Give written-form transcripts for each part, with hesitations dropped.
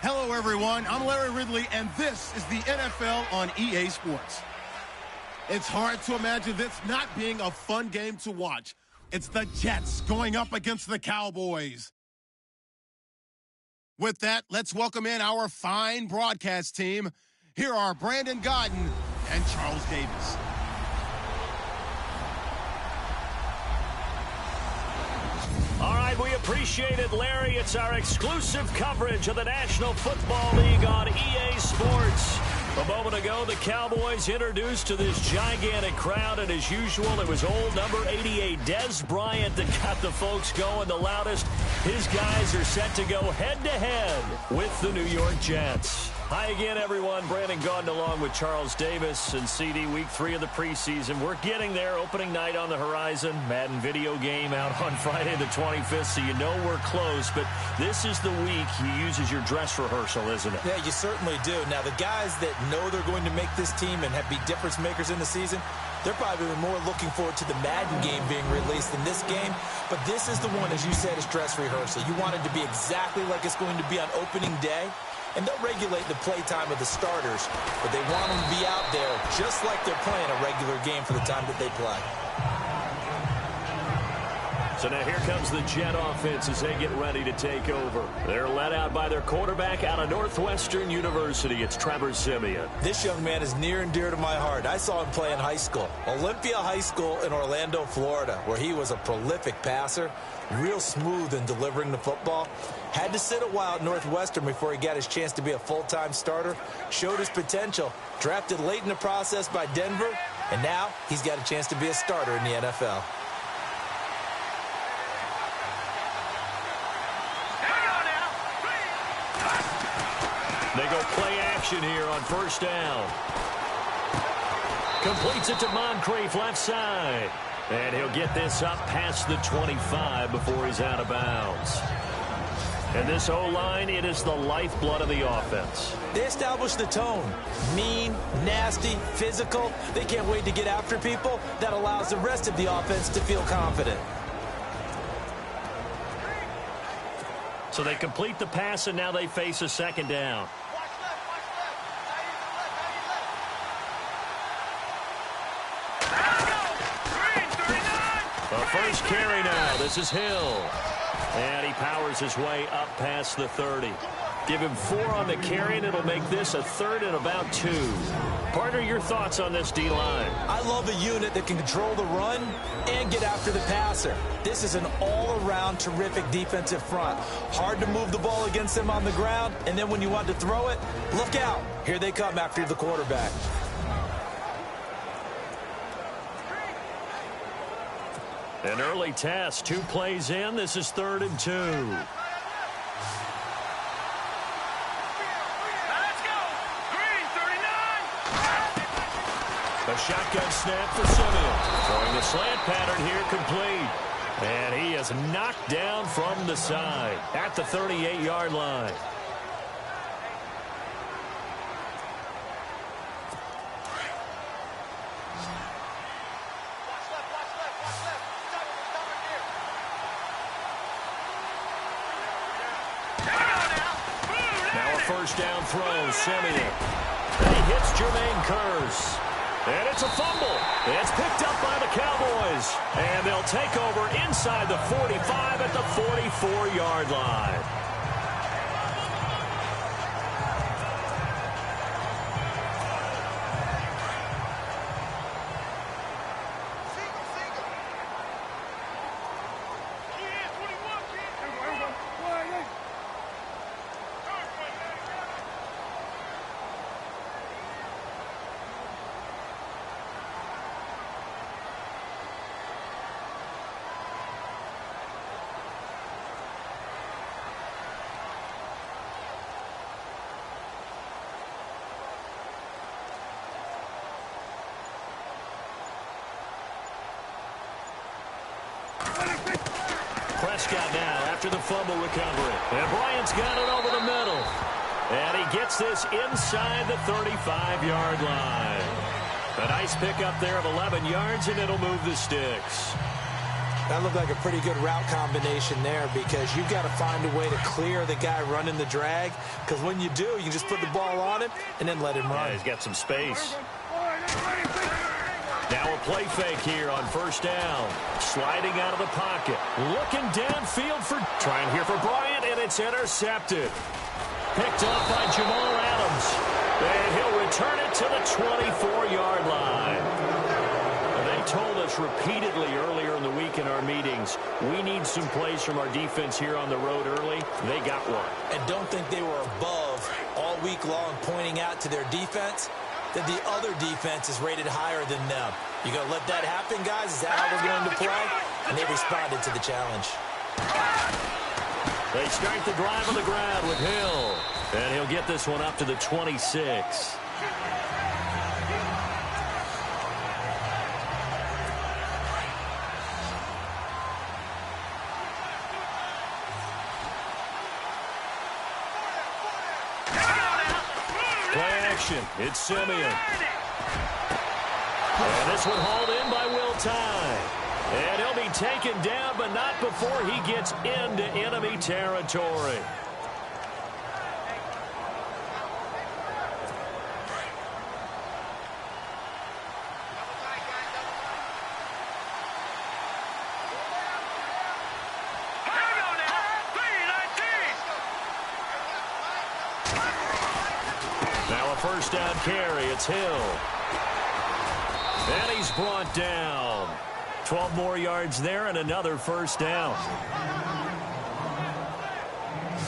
Hello, everyone. I'm Larry Ridley, and this is the NFL on EA Sports. It's hard to imagine this not being a fun game to watch. It's the Jets going up against the Cowboys. With that, let's welcome in our fine broadcast team. Here are Brandon Godden and Charles Davis. All right, we appreciate it, Larry. It's our exclusive coverage of the National Football League on EA Sports. A moment ago, the Cowboys introduced to this gigantic crowd, and as usual, it was old number 88, Dez Bryant, that got the folks going the loudest. His guys are set to go head-to-head with the New York Jets. Hi again, everyone. Brandon Gaudin along with Charles Davis and CD. Week 3 of the preseason. We're getting there. Opening night on the horizon. Madden video game out on Friday the 25th, so you know we're close. But this is the week you use as your dress rehearsal, isn't it? Yeah, you certainly do. Now, the guys that know they're going to make this team and be difference makers in the season, they're probably more looking forward to the Madden game being released than this game. But this is the one, as you said, is dress rehearsal. You want it to be exactly like it's going to be on opening day. And they'll regulate the play time of the starters, but they want them to be out there just like they're playing a regular game for the time that they play. So now here comes the Jet offense as they get ready to take over. They're led out by their quarterback out of Northwestern University. It's Trevor Siemian. This young man is near and dear to my heart. I saw him play in high school. Olympia High School in Orlando, Florida, where he was a prolific passer, real smooth in delivering the football. Had to sit a while at Northwestern before he got his chance to be a full-time starter. Showed his potential. Drafted late in the process by Denver. And now he's got a chance to be a starter in the NFL. They go play action here on first down. Completes it to Moncrief left side. And he'll get this up past the 25 before he's out of bounds. And this O-line, it is the lifeblood of the offense. They establish the tone. Mean, nasty, physical. They can't wait to get after people. That allows the rest of the offense to feel confident. So they complete the pass, and now they face a second down. The first carry now. This is Hill. And he powers his way up past the 30. Give him 4 on the carry, and it'll make this a 3rd and about 2. Partner, your thoughts on this D-line? I love a unit that can control the run and get after the passer. This is an all-around terrific defensive front. Hard to move the ball against them on the ground, and then when you want to throw it, look out. Here they come after the quarterback. An early test, 2 plays in. This is 3rd and 2. A shotgun snap for Siemian. Throwing the slant pattern here complete. And he is knocked down from the side at the 38-yard line. First down throw, Siemian. And he hits Jermaine Kearse. And it's a fumble. It's picked up by the Cowboys. And they'll take over inside the 45 at the 44-yard line. Prescott now after the fumble recovery. And Bryant's got it over the middle. And he gets this inside the 35-yard line. A nice pickup there of 11 yards, and it'll move the sticks. That looked like a pretty good route combination there because you've got to find a way to clear the guy running the drag, because when you do, you just put the ball on him and then let him run. Yeah, he's got some space. Now a play fake here on first down. Sliding out of the pocket. Looking downfield for trying here for Bryant, and it's intercepted. Picked off by Jamal Adams. And he'll return it to the 24-yard line. They told us repeatedly earlier in the week in our meetings, we need some plays from our defense here on the road early. They got one. And don't think they were above all week long pointing out to their defense that the other defense is rated higher than them. You going to let that happen, guys? Is that how we're going to play? And they responded to the challenge. They start the drive on the ground with Hill. And he'll get this one up to the 26. It's Simeon. And this one hauled in by Will Tye. And he'll be taken down, but not before he gets into enemy territory. First down carry, it's Hill. And he's brought down. 12 more yards there and another first down.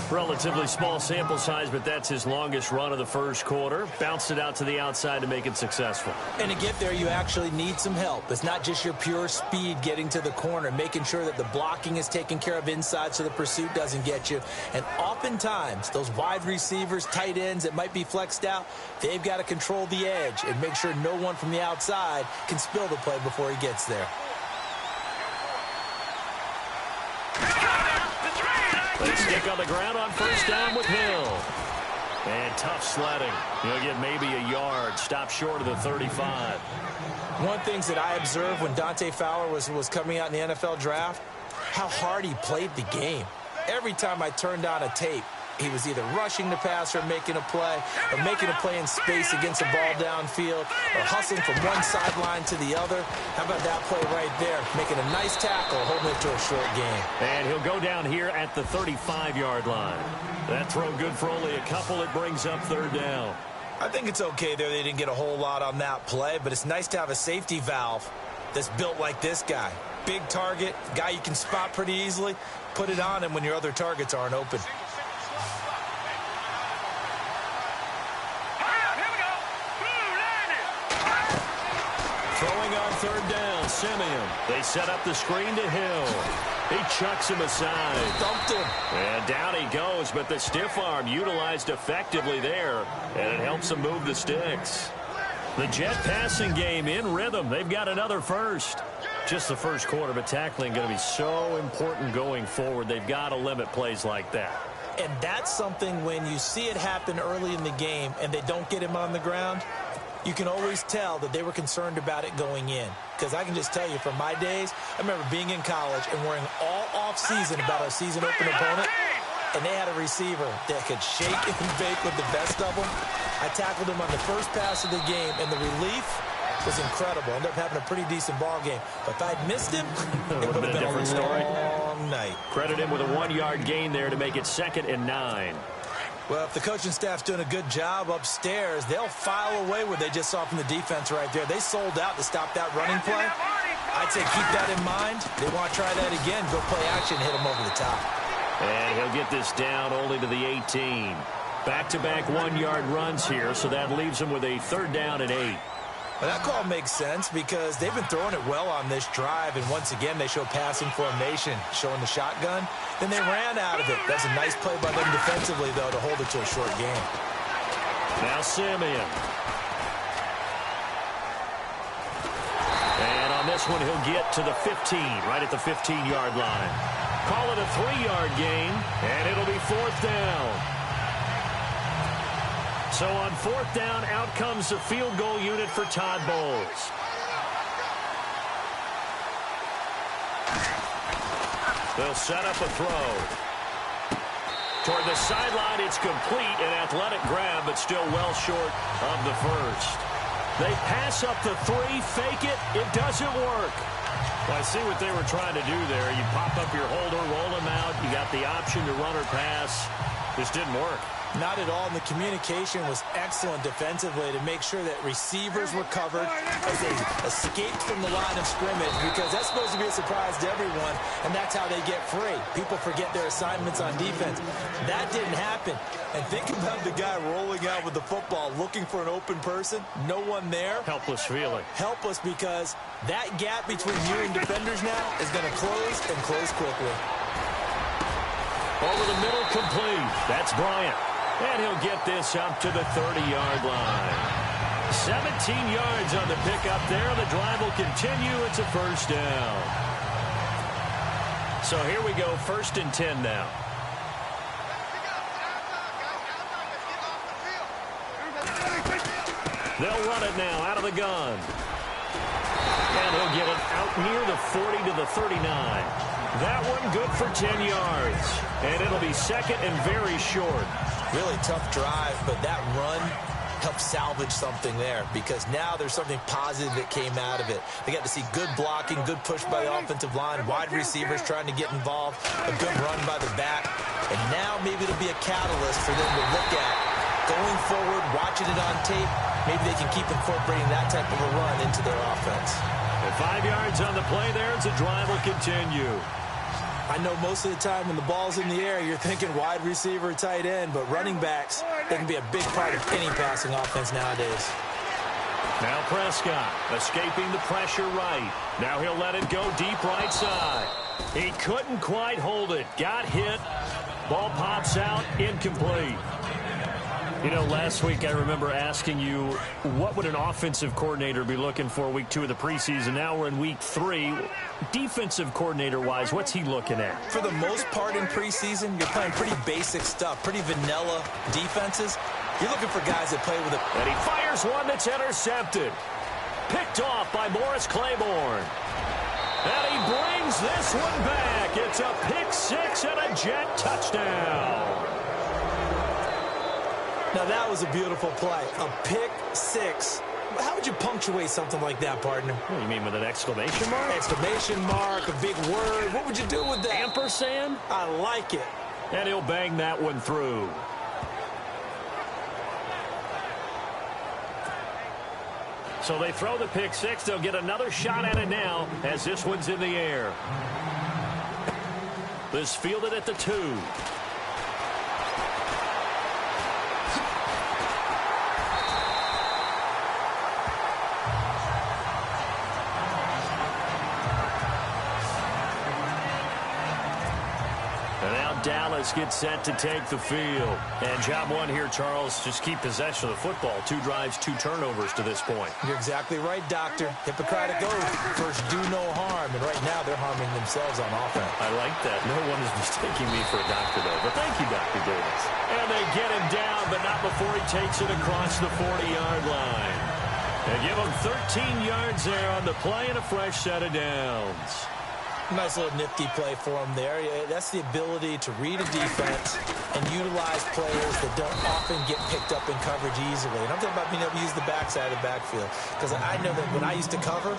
Relatively small sample size, but that's his longest run of the first quarter. Bounced it out to the outside to make it successful. And to get there, you actually need some help. It's not just your pure speed getting to the corner, making sure that the blocking is taken care of inside so the pursuit doesn't get you. And oftentimes, those wide receivers, tight ends that might be flexed out, they've got to control the edge and make sure no one from the outside can spill the play before he gets there. They stick on the ground on first down with Hill. And tough sledding. He'll get maybe a yard. Stop short of the 35. One of the things that I observed when Dante Fowler was coming out in the NFL draft, how hard he played the game. Every time I turned on a tape, he was either rushing the passer, making a play, or making a play in space against a ball downfield, or hustling from one sideline to the other. How about that play right there? Making a nice tackle, holding it to a short game. And he'll go down here at the 35-yard line. That throw good for only a couple. It brings up third down. I think it's okay there. They didn't get a whole lot on that play, but it's nice to have a safety valve that's built like this guy. Big target, guy you can spot pretty easily. Put it on him when your other targets aren't open. Throwing on third down, Simeon. They set up the screen to Hill. He chucks him aside. Dumped him. And down he goes, but the stiff arm utilized effectively there, and it helps him move the sticks. The Jet passing game in rhythm. They've got another first. Just the first quarter, but tackling going to be so important going forward. They've got to limit plays like that. And that's something when you see it happen early in the game and they don't get him on the ground, you can always tell that they were concerned about it going in. Because I can just tell you from my days, I remember being in college and worrying all off-season about our season open opponent, and they had a receiver that could shake and bake with the best of them. I tackled him on the first pass of the game, and the relief was incredible. Ended up having a pretty decent ball game. But if I'd missed him, it would have been a different story. Long night. Credit him with a 1-yard gain there to make it 2nd and 9. Well, if the coaching staff's doing a good job upstairs, they'll file away what they just saw from the defense right there. They sold out to stop that running play. I'd say keep that in mind. They want to try that again. Go play action, hit them over the top. And he'll get this down only to the 18. Back-to-back 1-yard runs here, so that leaves him with a 3rd down and 8. Well, that call makes sense because they've been throwing it well on this drive, and once again, they show passing formation, showing the shotgun. Then they ran out of it. That's a nice play by them defensively, though, to hold it to a short game. Now Simeon. And on this one, he'll get to the 15, right at the 15-yard line. Call it a 3-yard gain, and it'll be 4th down. So on 4th down, out comes the field goal unit for Todd Bowles. They'll set up a throw. Toward the sideline, it's complete. An athletic grab, but still well short of the first. They pass up the three, fake it. It doesn't work. Well, I see what they were trying to do there. You pop up your holder, roll him out. You got the option to run or pass. This didn't work. Not at all, and the communication was excellent defensively to make sure that receivers were covered as they escaped from the line of scrimmage, because that's supposed to be a surprise to everyone, and that's how they get free. People forget their assignments on defense. That didn't happen. And think about the guy rolling out with the football, looking for an open person, no one there. Helpless feeling. Helpless, because that gap between you and defenders now is going to close, and close quickly. Over the middle, complete. That's Bryant. And he'll get this up to the 30-yard line. 17 yards on the pickup there. The drive will continue. It's a first down. So here we go, 1st and 10 now. They'll run it now out of the gun. And he'll get it out near the 40 to the 39. That one good for 10 yards. And it'll be 2nd and very short. Really tough drive, but that run helped salvage something there, because now there's something positive that came out of it. They got to see good blocking, good push by the offensive line, wide receivers trying to get involved, a good run by the back, and now maybe it'll be a catalyst for them to look at going forward, watching it on tape. Maybe they can keep incorporating that type of a run into their offense. And 5 yards on the play there as the drive will continue. I know most of the time when the ball's in the air, you're thinking wide receiver, tight end, but running backs, they can be a big part of any passing offense nowadays. Now Prescott escaping the pressure right. Now he'll let it go deep right side. He couldn't quite hold it. Got hit. Ball pops out, incomplete. You know, last week I remember asking you, what would an offensive coordinator be looking for week 2 of the preseason? Now we're in week 3. Defensive coordinator-wise, what's he looking at? For the most part in preseason, you're playing pretty basic stuff, pretty vanilla defenses. You're looking for guys that play with it. And he fires one that's intercepted. Picked off by Morris Claiborne. And he brings this one back. It's a pick 6 and a Jet touchdown. Now, that was a beautiful play. A pick 6. How would you punctuate something like that, partner? What do you mean, with an exclamation mark? Exclamation mark, a big word. What would you do with that? Ampersand? I like it. And he'll bang that one through. So they throw the pick 6. They'll get another shot at it now as this one's in the air. This fielded at the 2. Dallas gets set to take the field. And job one here, Charles, just keep possession of the football. 2 drives, 2 turnovers to this point. You're exactly right, Doctor. Hippocratic oath. First, do no harm. And right now, they're harming themselves on offense. I like that. No one is mistaking me for a doctor, though. But thank you, Dr. Davis. And they get him down, but not before he takes it across the 40-yard line. They give him 13 yards there on the play and a fresh set of downs. Nice little nifty play for him there. That's the ability to read a defense and utilize players that don't often get picked up in coverage easily. And I'm talking about being able to use the backside of the backfield. Because I know that when I used to cover,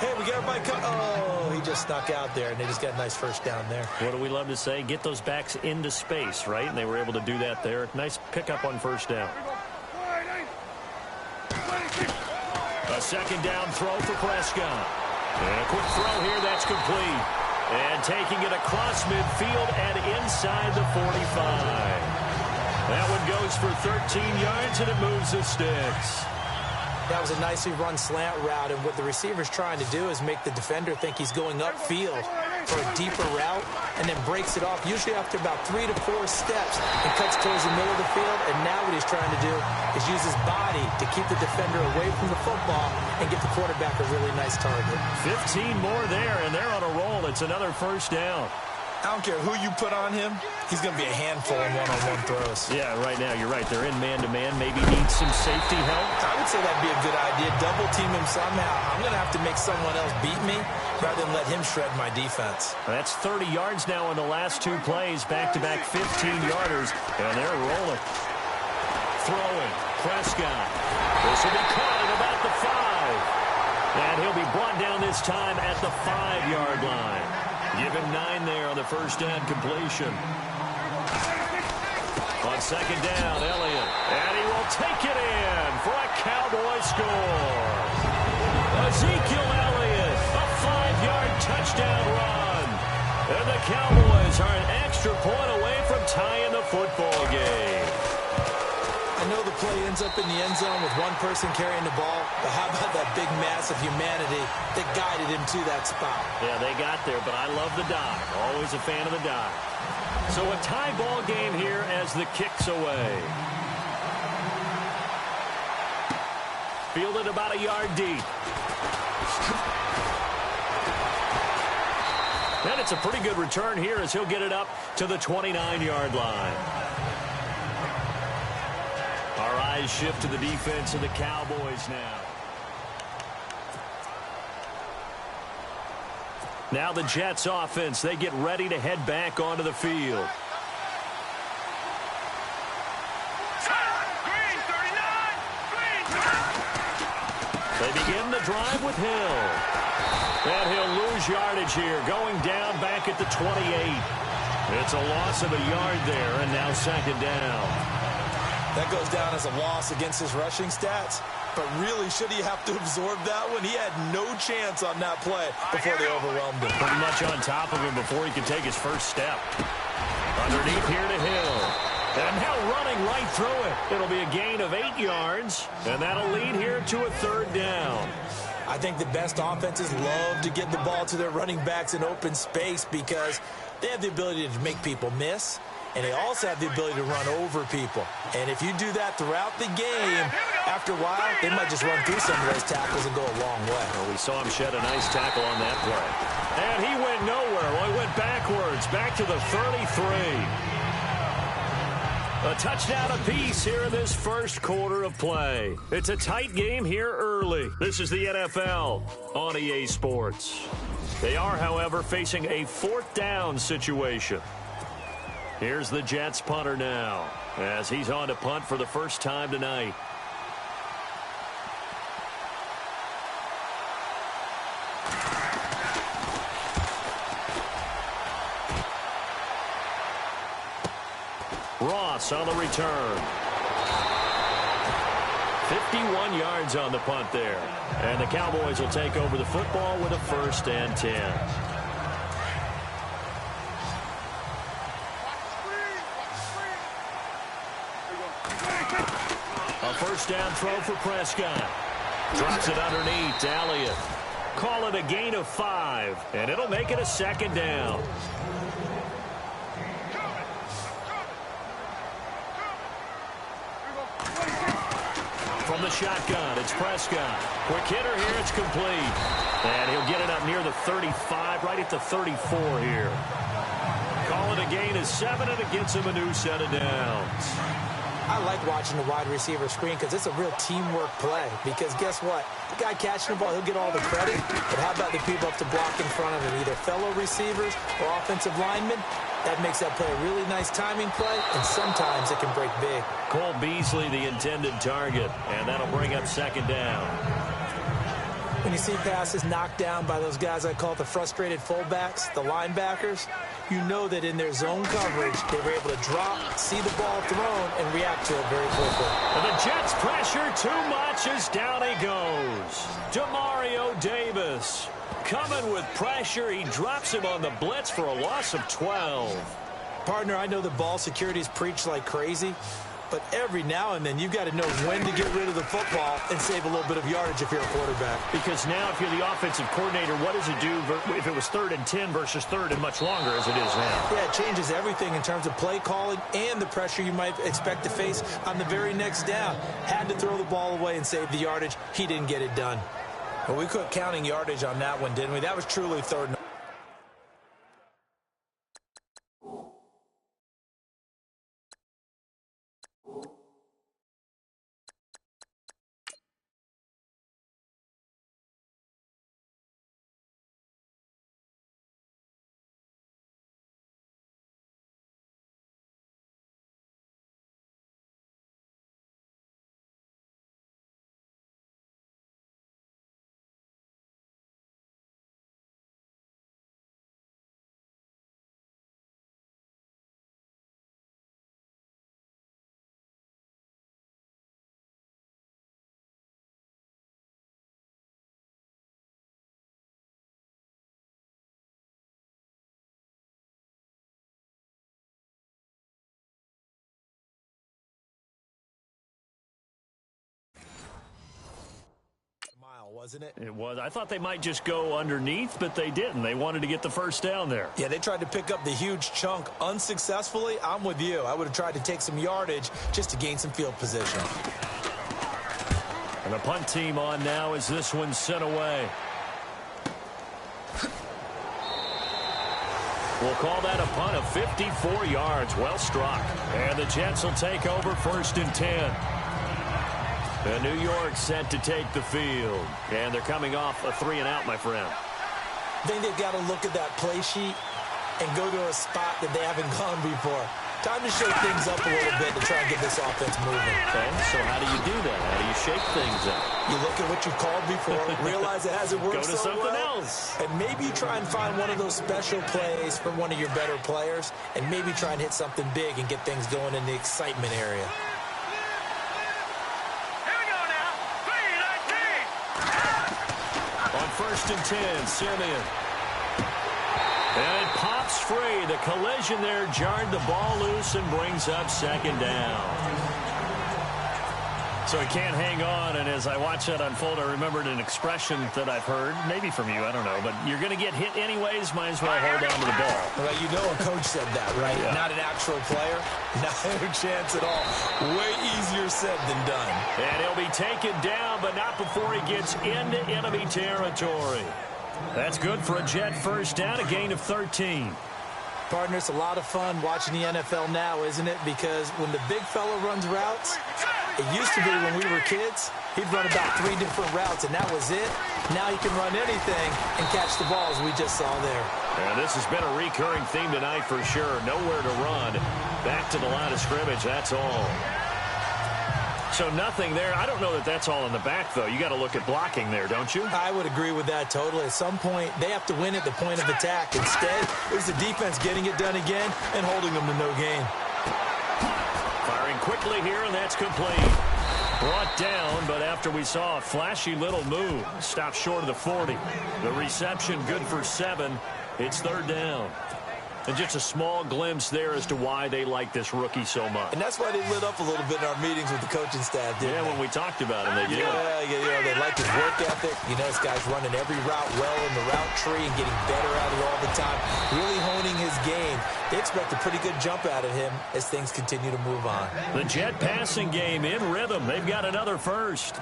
hey, we got everybody covered. Oh, he just snuck out there, and they just got a nice first down there. What do we love to say? Get those backs into space, right? And they were able to do that there. Nice pickup on first down. A second down throw for Prescott. And a quick throw here, that's complete. And taking it across midfield and inside the 45. That one goes for 13 yards, and it moves the sticks. That was a nicely run slant route, and what the receiver's trying to do is make the defender think he's going upfield for a deeper route, and then breaks it off, usually after about 3 to 4 steps, and cuts towards the middle of the field. And now what he's trying to do is use his body to keep the defender away from the football and get the quarterback a really nice target. 15 more there, and they're on a roll. It's another first down. I don't care who you put on him, he's going to be a handful in one-on-one throws. Yeah, right now, you're right. They're in man-to-man. Maybe need some safety help. I would say that'd be a good idea. Double team him somehow. I'm going to have to make someone else beat me rather than let him shred my defense. That's 30 yards now in the last two plays. Back-to-back 15-yarders, and they're rolling. Throwing. Prescott. This will be caught at about the 5. And he'll be brought down this time at the 5-yard line. Give him 9 there on the first down completion. On second down, Elliott. And he will take it in for a Cowboy score. Ezekiel Elliott, a 5-yard touchdown run. And the Cowboys are an extra point away from tying the football game. I know the play ends up in the end zone with one person carrying the ball, but how about that big mass of humanity that guided him to that spot? Yeah, they got there, but I love the dive. Always a fan of the dive. So a tie ball game here as the kick's away. Fielded about a yard deep. And it's a pretty good return here as he'll get it up to the 29-yard line. Our eyes shift to the defense of the Cowboys now. Now the Jets offense, they get ready to head back onto the field. They begin the drive with Hill. And he'll lose yardage here, going down back at the 28. It's a loss of a yard there, and now second down. That goes down as a loss against his rushing stats. But really, should he have to absorb that one? He had no chance on that play before they overwhelmed him. Pretty much on top of him before he could take his first step. Underneath here to Hill. And now running right through it. It'll be a gain of 8 yards, and that'll lead here to a third down. I think the best offenses love to get the ball to their running backs in open space because they have the ability to make people miss. And they also have the ability to run over people. And if you do that throughout the game, after a while, they might just run through some of those tackles and go a long way. Well, we saw him shed a nice tackle on that play. And he went nowhere. Well, he went backwards, back to the 33. A touchdown apiece here in this first quarter of play. It's a tight game here early. This is the NFL on EA Sports. They are, however, facing a 4th down situation. Here's the Jets punter now as he's on to punt for the first time tonight. Ross on the return. 51 yards on the punt there. And the Cowboys will take over the football with a 1st and 10. First down throw for Prescott. Drops it underneath to Elliott. Call it a gain of 5, and it'll make it a 2nd down. From the shotgun, it's Prescott. Quick hitter here, it's complete. And he'll get it up near the 35, right at the 34 here. Call it a gain of 7, and it gets him a new set of downs. I like watching the wide receiver screen because it's a real teamwork play. Because guess what? The guy catching the ball, he'll get all the credit. But how about the people up to block in front of him, either fellow receivers or offensive linemen? That makes that play a really nice timing play, and sometimes it can break big. Cole Beasley, the intended target, and that'll bring up 2nd down. When you see passes knocked down by those guys I call the frustrated fullbacks, the linebackers, you know that in their zone coverage, they were able to drop, see the ball thrown, and react to it very quickly. And the Jets pressure too much as down he goes. Demario Davis coming with pressure. He drops him on the blitz for a loss of 12. Partner, I know the ball security is preached like crazy, but every now and then you've got to know when to get rid of the football and save a little bit of yardage if you're a quarterback. Because now if you're the offensive coordinator, what does it do if it was 3rd and 10 versus 3rd and much longer as it is now? Yeah, it changes everything in terms of play calling and the pressure you might expect to face on the very next down. Had to throw the ball away and save the yardage. He didn't get it done. Well, we quit counting yardage on that one, didn't we? That was truly 3rd and wasn't it? It was. I thought they might just go underneath, but they didn't. They wanted to get the first down there. Yeah, they tried to pick up the huge chunk unsuccessfully. I'm with you. I would have tried to take some yardage just to gain some field position. And the punt team on now as this one's sent away. We'll call that a punt of 54 yards. Well struck. And the Jets will take over 1st and 10. And New York set to take the field. And they're coming off a 3-and-out, my friend. I think they've got to look at that play sheet and go to a spot that they haven't gone before. Time to shake things up a little bit to try and get this offense moving. Okay, so how do you do that? How do you shake things up? You look at what you called before, realize it hasn't worked Go to so something well, else. and maybe try and find one of those special plays from one of your better players, and maybe try and hit something big and get things going in the excitement area. On 1st and 10, Simeon. And it pops free. The collision there jarred the ball loose and brings up 2nd down. So he can't hang on, and as I watch that unfold, I remembered an expression that I've heard, maybe from you, I don't know, but you're going to get hit anyways, might as well hold on to the ball. Well, you know a coach said that, right? Yeah. Not an actual player. Not a chance at all. Way easier said than done. And he'll be taken down, but not before he gets into enemy territory. That's good for a Jet 1st down, a gain of 13. Partner, it's a lot of fun watching the NFL now, isn't it? Because when the big fella runs routes, it used to be when we were kids, he'd run about 3 different routes, and that was it. Now he can run anything and catch the ball, as we just saw there. And this has been a recurring theme tonight for sure. Nowhere to run. Back to the line of scrimmage, that's all. So nothing there. I don't know that that's all in the back, though. You got to look at blocking there, don't you? I would agree with that totally. At some point, they have to win at the point of attack. Instead, it was the defense getting it done again and holding them to no gain. Firing quickly here, and that's complete. Brought down, but after we saw a flashy little move, stopped short of the 40. The reception good for 7. It's 3rd down. And just a small glimpse there as to why they like this rookie so much. And that's why they lit up a little bit in our meetings with the coaching staff, didn't they? When we talked about him, they did. Yeah, they like his work ethic. You know, this guy's running every route well in the route tree and getting better at it all the time, really honing his game. They expect a pretty good jump out of him as things continue to move on. The Jet passing game in rhythm. They've got another first.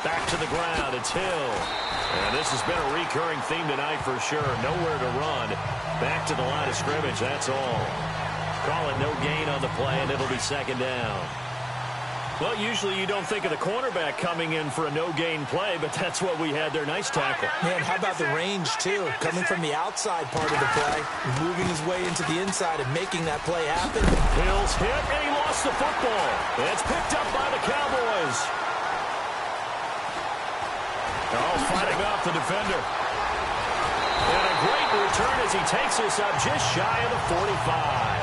Back to the ground, it's Hill. And this has been a recurring theme tonight for sure. Nowhere to run. Back to the line of scrimmage, that's all. Call it no gain on the play, and it'll be 2nd down. Well, usually you don't think of the cornerback coming in for a no-gain play, but that's what we had there. Nice tackle. Man, how about the range, too? Coming from the outside part of the play, moving his way into the inside and making that play happen. Hill's hit, and he lost the football. It's picked up by the Cowboys. Oh, fighting off the defender. And a great return as he takes us up just shy of the 45.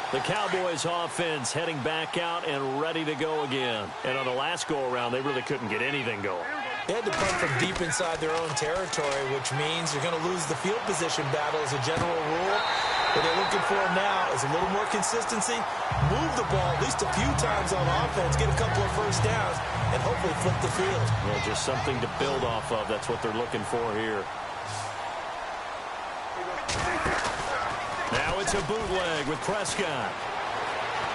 The Cowboys offense heading back out and ready to go again. And on the last go-around, they really couldn't get anything going. They had to punt from deep inside their own territory, which means you're going to lose the field position battle as a general rule. What they're looking for now is a little more consistency, move the ball at least a few times on offense, get a couple of first downs, and hopefully flip the field. Well, just something to build off of. That's what they're looking for here. Now it's a bootleg with Prescott.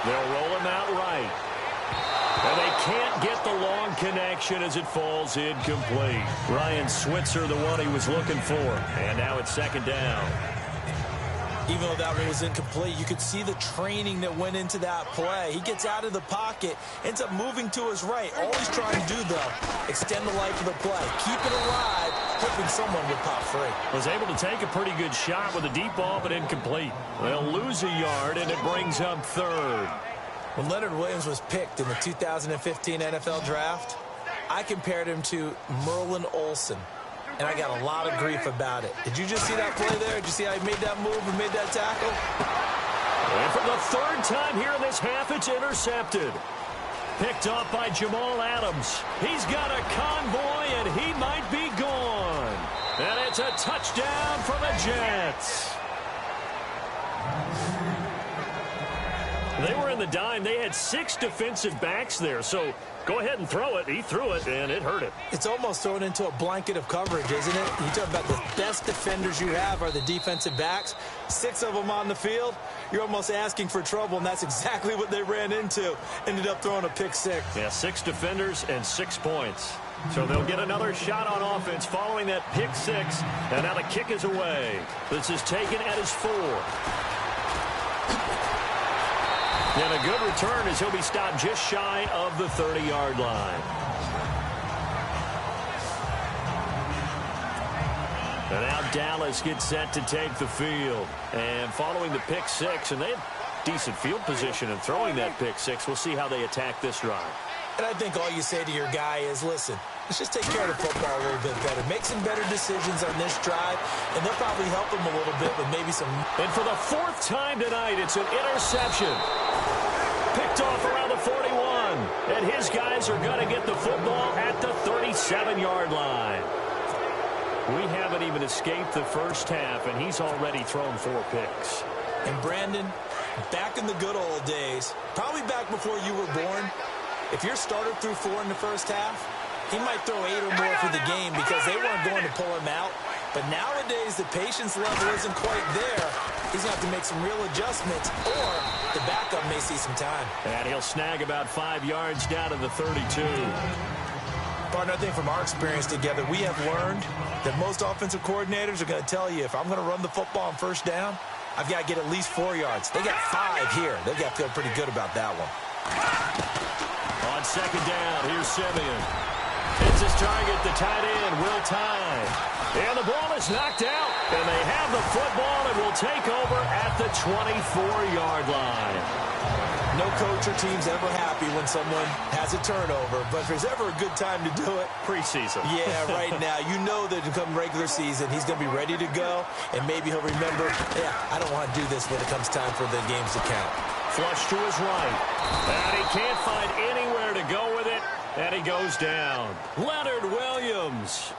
They'll roll him out right. And they can't get the long connection as it falls incomplete. Ryan Switzer, the one he was looking for. And now it's 2nd down. Even though that one was incomplete, you could see the training that went into that play. He gets out of the pocket, ends up moving to his right. All he's trying to do, though, extend the life of the play. Keep it alive, hoping someone would pop free. Was able to take a pretty good shot with a deep ball, but incomplete. They'll lose a yard, and it brings up 3rd. When Leonard Williams was picked in the 2015 NFL Draft, I compared him to Merlin Olsen, and I got a lot of grief about it. Did you just see that play there? Did you see how he made that move and made that tackle? And for the third time here in this half, it's intercepted. Picked off by Jamal Adams. He's got a convoy, and he might be gone. And it's a touchdown for the Jets. They were in the dime. They had 6 defensive backs there, so go ahead and throw it. He threw it, and it hurt him. It's almost thrown into a blanket of coverage, isn't it? You talk about the best defenders you have are the defensive backs. 6 of them on the field. You're almost asking for trouble, and that's exactly what they ran into. Ended up throwing a pick 6. Yeah, 6 defenders and 6 points. So they'll get another shot on offense following that pick 6. And now the kick is away. This is taken at his 4. And a good return as he'll be stopped just shy of the 30-yard line. And now Dallas gets set to take the field. And following the pick 6, and they have decent field position in throwing that pick 6. We'll see how they attack this drive. And I think all you say to your guy is, listen, let's just take care of the football a little bit better. Make some better decisions on this drive, and they'll probably help him a little bit with maybe some... And for the 4th time tonight, it's an interception. Picked off around the 41. And his guys are going to get the football at the 37-yard line. We haven't even escaped the first half, and he's already thrown 4 picks. And Brandon, back in the good old days, probably back before you were born, if your starter threw 4 in the first half, he might throw 8 or more for the game because they weren't going to pull him out. But nowadays, the patience level isn't quite there. He's going to have to make some real adjustments, or the backup may see some time. And he'll snag about 5 yards down to the 32. Partner, I think from our experience together, we have learned that most offensive coordinators are going to tell you, if I'm going to run the football on first down, I've got to get at least 4 yards. They got 5 here. They've got to feel pretty good about that one. On second down, here's Simeon. Hits his target, the tight end, Will Tye. And the ball is knocked out, and they have the football and will take over at the 24-yard line. No coach or team's ever happy when someone has a turnover, but if there's ever a good time to do it, preseason. Yeah, right now. You know that come regular season, he's going to be ready to go, and maybe he'll remember, yeah, I don't want to do this when it comes time for the games to count. Flush to his right, and he can't find anywhere to go with it, and he goes down. Leonard Williams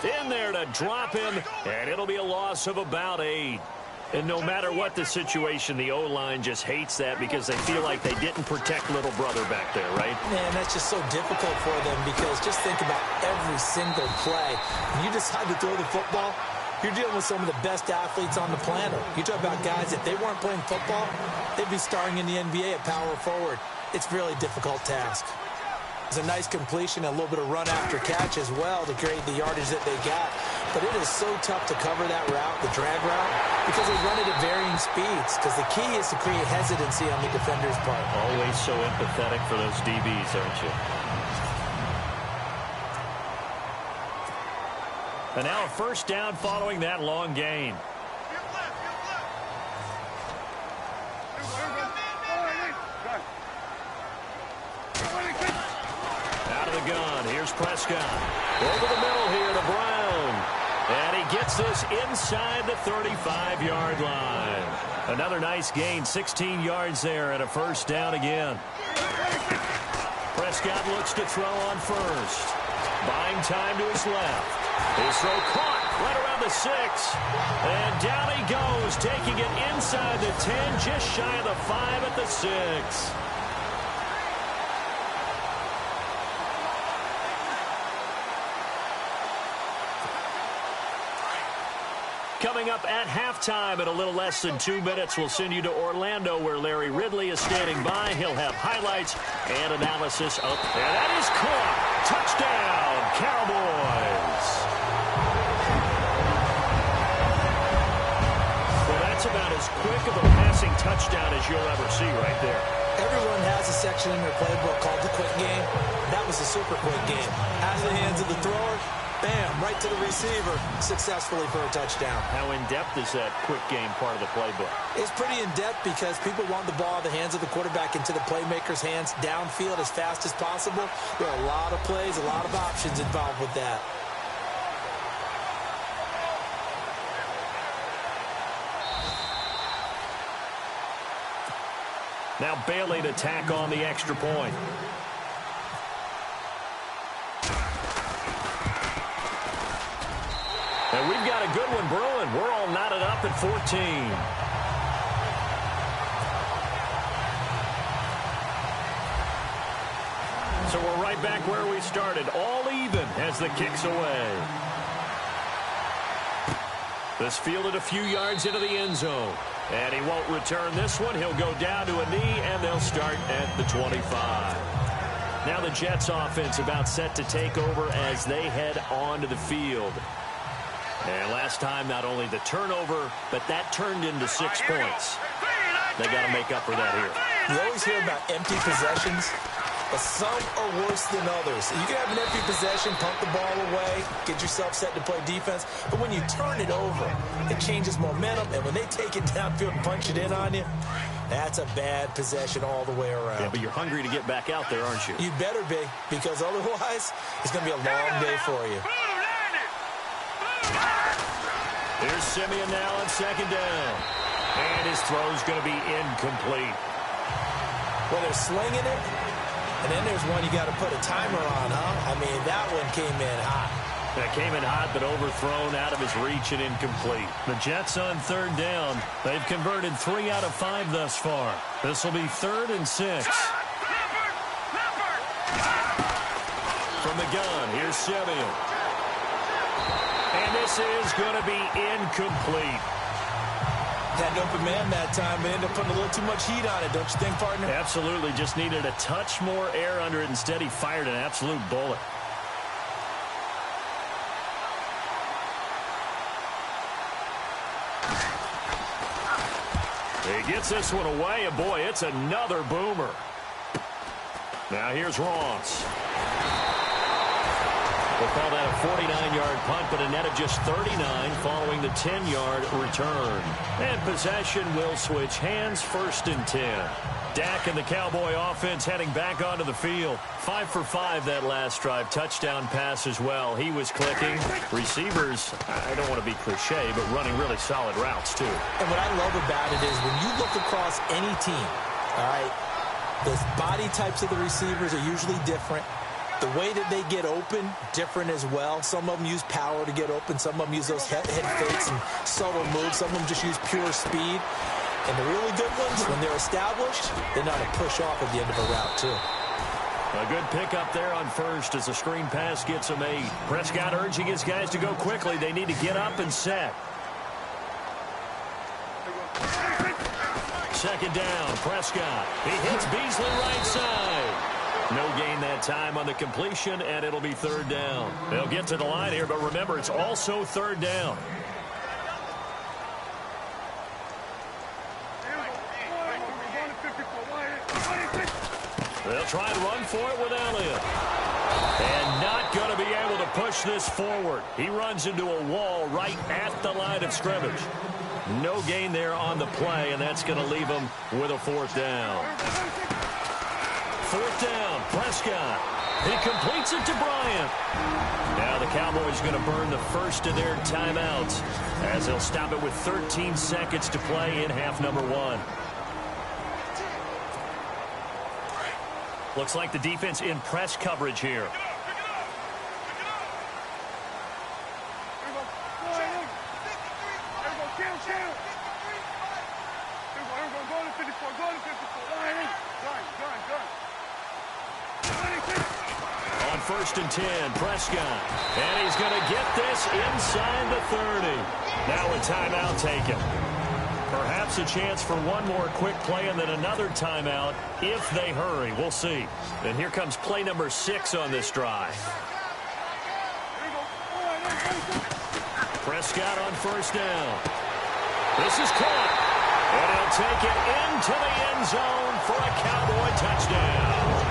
in there to drop him, and it'll be a loss of about 8. And no matter what the situation, the O-line just hates that because they feel like they didn't protect little brother back there, right? Man, that's just so difficult for them because just think about every single play. When you decide to throw the football, you're dealing with some of the best athletes on the planet. You talk about guys, if they weren't playing football, they'd be starring in the NBA at power forward. It's a really difficult task. It's a nice completion, a little bit of run after catch as well to create the yardage that they got. But it is so tough to cover that route, the drag route, because they run it at varying speeds. Because the key is to create hesitancy on the defender's part. Always so empathetic for those DBs, aren't you? And now a first down following that long gain. Out of the gun, here's Prescott. Over the middle here to Brown. And he gets this inside the 35-yard line. Another nice gain, 16 yards there, and a first down again. Prescott looks to throw on first. Buying time to his left. His throw caught right around the 6. And down he goes, taking it inside the 10, just shy of the 5 at the 6. Coming up at halftime in a little less than 2 minutes, we'll send you to Orlando where Larry Ridley is standing by. He'll have highlights and analysis. And that is caught. Touchdown, Cowboys. Well, that's about as quick of a passing touchdown as you'll ever see right there. Everyone has a section in their playbook called the quick game. That was a super quick game. Out of the hands of the thrower, Bam, right to the receiver, successfully for a touchdown. How in-depth is that quick game part of the playbook? It's pretty in-depth because people want the ball in the hands of the quarterback into the playmaker's hands downfield as fast as possible. There are a lot of plays, a lot of options involved with that. Now Bailey to tack on the extra point. And we've got a good one brewing. We're all knotted up at 14. So we're right back where we started. All even as the kick's away. This fielded a few yards into the end zone. And he won't return this one. He'll go down to a knee, and they'll start at the 25. Now the Jets offense about set to take over as they head onto the field. And last time, not only the turnover, but that turned into 6 points. They got to make up for that here. You always hear about empty possessions, but some are worse than others. You can have an empty possession, pump the ball away, get yourself set to play defense, but when you turn it over, it changes momentum, and when they take it downfield and punch it in on you, that's a bad possession all the way around. Yeah, but you're hungry to get back out there, aren't you? You better be, because otherwise, it's going to be a long day for you. Here's Simeon now on second down. And his throw's going to be incomplete. Well, they're slinging it. And then there's one you got to put a timer on, huh? I mean, that one came in hot. That came in hot, but overthrown out of his reach and incomplete. The Jets on third down. They've converted 3 out of 5 thus far. This will be 3rd and 6. From the gun, here's Simeon. And this is going to be incomplete. Had an open man that time, but ended up putting a little too much heat on it, don't you think, partner? Absolutely. Just needed a touch more air under it. Instead, he fired an absolute bullet. He gets this one away, and boy, it's another boomer. Now here's Ross. We'll call that a 49-yard punt, but a net of just 39 following the 10-yard return. And possession will switch hands, 1st and 10. Dak and the Cowboy offense heading back onto the field. 5 for 5 that last drive. Touchdown pass as well. He was clicking. Receivers, I don't want to be cliche, but running really solid routes, too. And what I love about it is when you look across any team, all right, the body types of the receivers are usually different. The way that they get open, different as well. Some of them use power to get open. Some of them use those head fakes and subtle moves. Some of them just use pure speed. And the really good ones, when they're established, they know how to push off at the end of a route, too. A good pickup there on first as the screen pass gets him 8. Prescott urging his guys to go quickly. They need to get up and set. Second down, Prescott. He hits Beasley right side. No gain that time on the completion, and it'll be 3rd down. They'll get to the line here, but remember, it's also 3rd down. They'll try and run for it with Elliott. And not going to be able to push this forward. He runs into a wall right at the line of scrimmage. No gain there on the play, and that's going to leave him with a 4th down. 4th down, Prescott. He completes it to Bryant. Now the Cowboys going to burn the first of their timeouts as they'll stop it with 13 seconds to play in half number 1. Looks like the defense in press coverage here. On 1st and 10, Prescott. And he's going to get this inside the 30. Now a timeout taken. Perhaps a chance for one more quick play and then another timeout if they hurry. We'll see. And here comes play number 6 on this drive. Prescott on 1st down. This is caught. And he'll take it into the end zone for a Cowboy touchdown.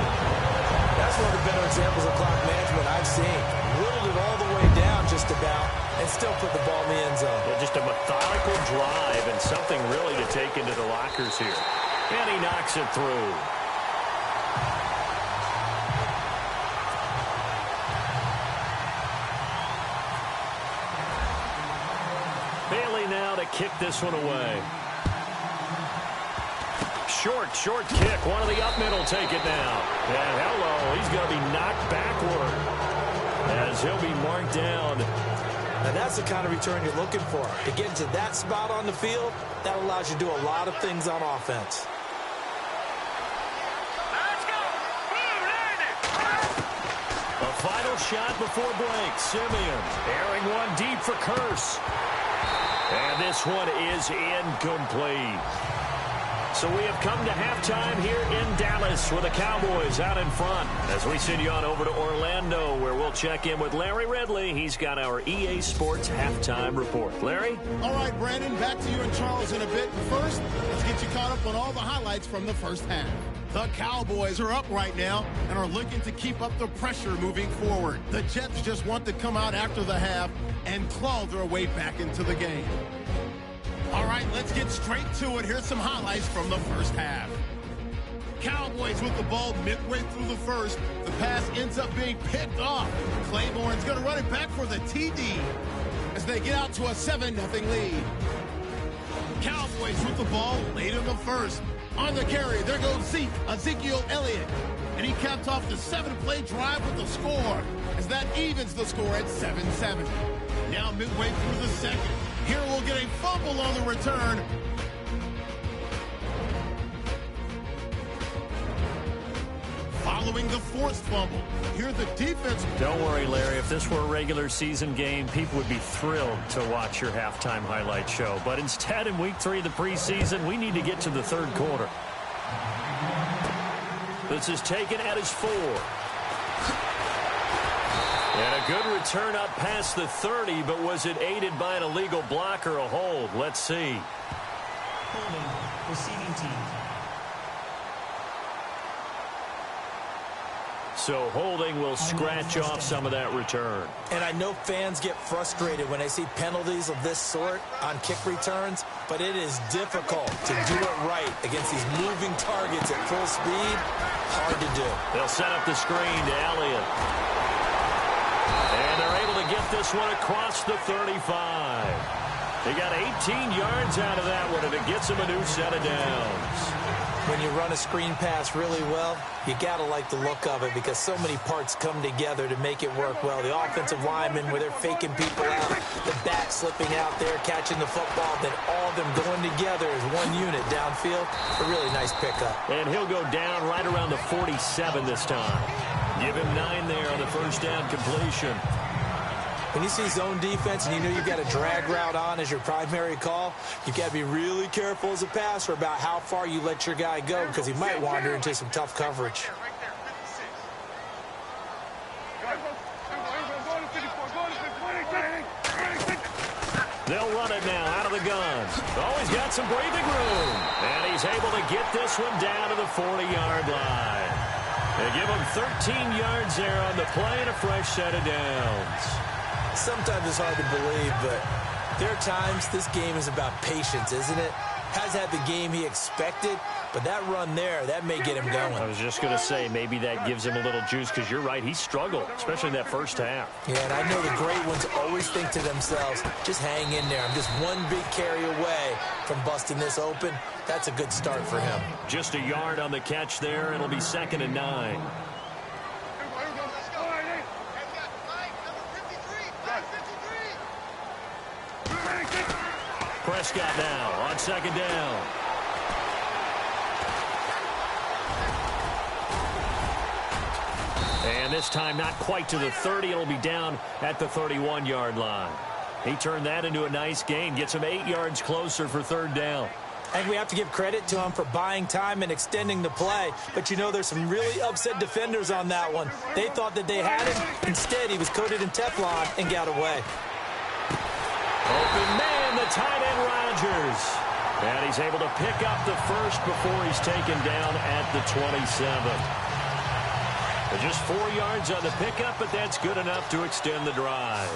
That's That's one of the better examples of clock management I've seen. Whittled it all the way down just about and still put the ball in the end zone. Yeah, just a methodical drive and something really to take into the lockers here. And he knocks it through. Bailey now to kick this one away. Short kick. One of the up middle take it now. And hello, he's going to be knocked backward as he'll be marked down. And that's the kind of return you're looking for. To get into that spot on the field, that allows you to do a lot of things on offense. A final shot before break. Simeon airing one deep for Curse. And this one is incomplete. So we have come to halftime here in Dallas with the Cowboys out in front. As we send you on over to Orlando, where we'll check in with Larry Ridley. He's got our EA Sports halftime report. Larry? All right, Brandon, back to you and Charles in a bit. But first, let's get you caught up on all the highlights from the first half. The Cowboys are up right now and are looking to keep up the pressure moving forward. The Jets just want to come out after the half and claw their way back into the game. All right, let's get straight to it. Here's some highlights from the first half. Cowboys with the ball midway through the first. The pass ends up being picked off. Claiborne's going to run it back for the TD as they get out to a 7-0 lead. Cowboys with the ball late in the first. On the carry, there goes Ezekiel Elliott. And he capped off the 7-play drive with the score as that evens the score at 7-7. Now midway through the second. Here we'll get a fumble on the return. Following the forced fumble, here the defense. Don't worry, Larry. If this were a regular season game, people would be thrilled to watch your halftime highlight show. But instead, in week 3 of the preseason, we need to get to the third quarter. This is taken at his 4. And a good return up past the 30, but was it aided by an illegal block or a hold? Let's see. Holding, receiving team. So holding will scratch off some of that return. And I know fans get frustrated when they see penalties of this sort on kick returns, but it is difficult to do it right against these moving targets at full speed. Hard to do. They'll set up the screen to Elliott. And they're able to get this one across the 35. They got 18 yards out of that one, and it gets them a new set of downs. When you run a screen pass really well, you got to like the look of it because so many parts come together to make it work well. The offensive linemen, where they're faking people out, the back slipping out there, catching the football, then all of them going together as one unit downfield. A really nice pickup. And he'll go down right around the 47 this time. Give him 9 there on the first down completion. When you see zone defense and you know you've got a drag route on as your primary call, you've got to be really careful as a passer about how far you let your guy go because he might wander into some tough coverage. They'll run it now out of the gun. Oh, he's got some breathing room. And he's able to get this one down to the 40-yard line. They give him 13 yards there on the play and a fresh set of downs. Sometimes it's hard to believe, but there are times this game is about patience, isn't it? Has had the game he expected, but that run there, that may get him going. I was just going to say, maybe that gives him a little juice because you're right, he struggled, especially in that first half. Yeah, and I know the great ones always think to themselves, just hang in there. I'm just one big carry away from busting this open. That's a good start for him. Just a yard on the catch there. It'll be 2nd and 9. Prescott now on 2nd down. And this time not quite to the 30. It'll be down at the 31-yard line. He turned that into a nice gain. Gets him 8 yards closer for 3rd down. And we have to give credit to him for buying time and extending the play. But, you know, there's some really upset defenders on that one. They thought that they had him. Instead, he was coated in Teflon and got away. Open man, the tight end Rodgers. And he's able to pick up the first before he's taken down at the 27. Just 4 yards on the pickup, but that's good enough to extend the drive.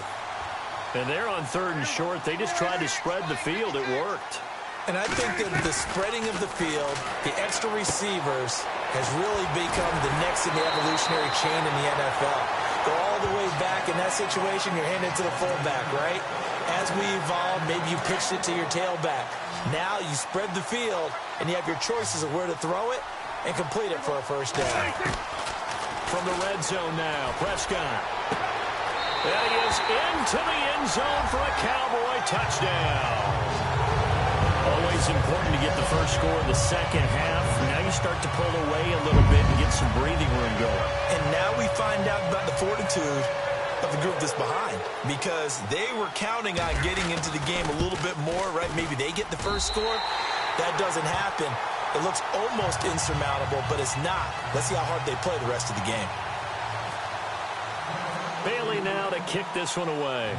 And they're on 3rd and short. They just tried to spread the field. It worked. And I think that the spreading of the field, the extra receivers, has really become the next in the evolutionary chain in the NFL. Go all the way back in that situation, you're handed to the fullback, right? As we evolve, maybe you pitched it to your tailback. Now you spread the field, and you have your choices of where to throw it and complete it for a first down. From the red zone now, Prescott. And he is into the end zone for a Cowboy touchdown. Always important to get the first score in the second half. Now you start to pull away a little bit and get some breathing room going. And now we find out about the fortitude of the group that's behind, because they were counting on getting into the game a little bit more, right? Maybe they get the first score. That doesn't happen. It looks almost insurmountable, but it's not. Let's see how hard they play the rest of the game. Bailey now to kick this one away.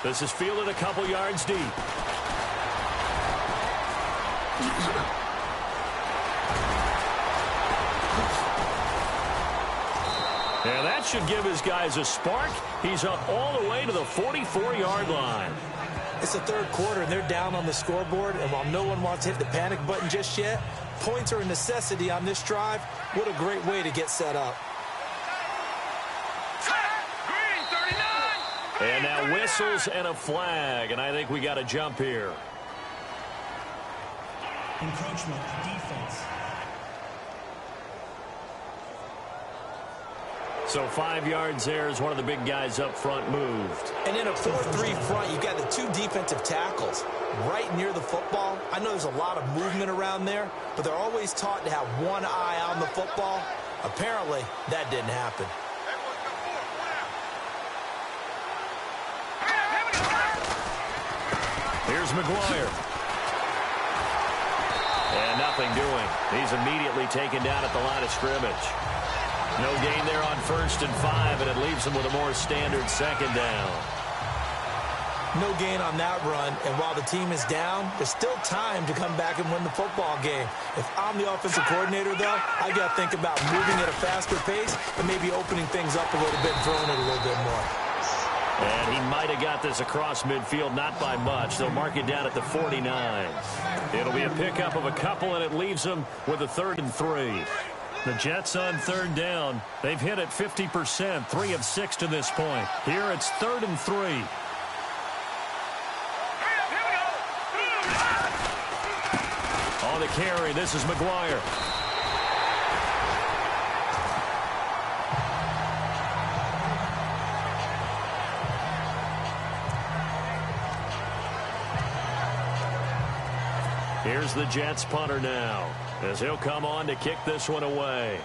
This is fielded a couple yards deep. And that should give his guys a spark. He's up all the way to the 44-yard line. It's the third quarter, and they're down on the scoreboard. And while no one wants to hit the panic button just yet, points are a necessity on this drive. What a great way to get set up. And now whistles and a flag, and I think we got a jump here. Encroachment defense. So 5 yards there as one of the big guys up front moved. And in a 4-3 front, you've got the 2 defensive tackles right near the football. I know there's a lot of movement around there, but they're always taught to have one eye on the football. Apparently, that didn't happen. Here's McGuire. And nothing doing. He's immediately taken down at the line of scrimmage. No gain there on 1st and 5, and it leaves him with a more standard 2nd down. No gain on that run, and while the team is down, there's still time to come back and win the football game. If I'm the offensive coordinator, though, I got to think about moving at a faster pace and maybe opening things up a little bit and throwing it a little bit more. And he might have got this across midfield, not by much. They'll mark it down at the 49. It'll be a pickup of a couple, and it leaves them with a 3rd and 3. The Jets on 3rd down. They've hit it 50%, 3 of 6 to this point. Here it's 3rd and 3. On the carry, this is McGuire. Here's the Jets punter now, as he'll come on to kick this one away.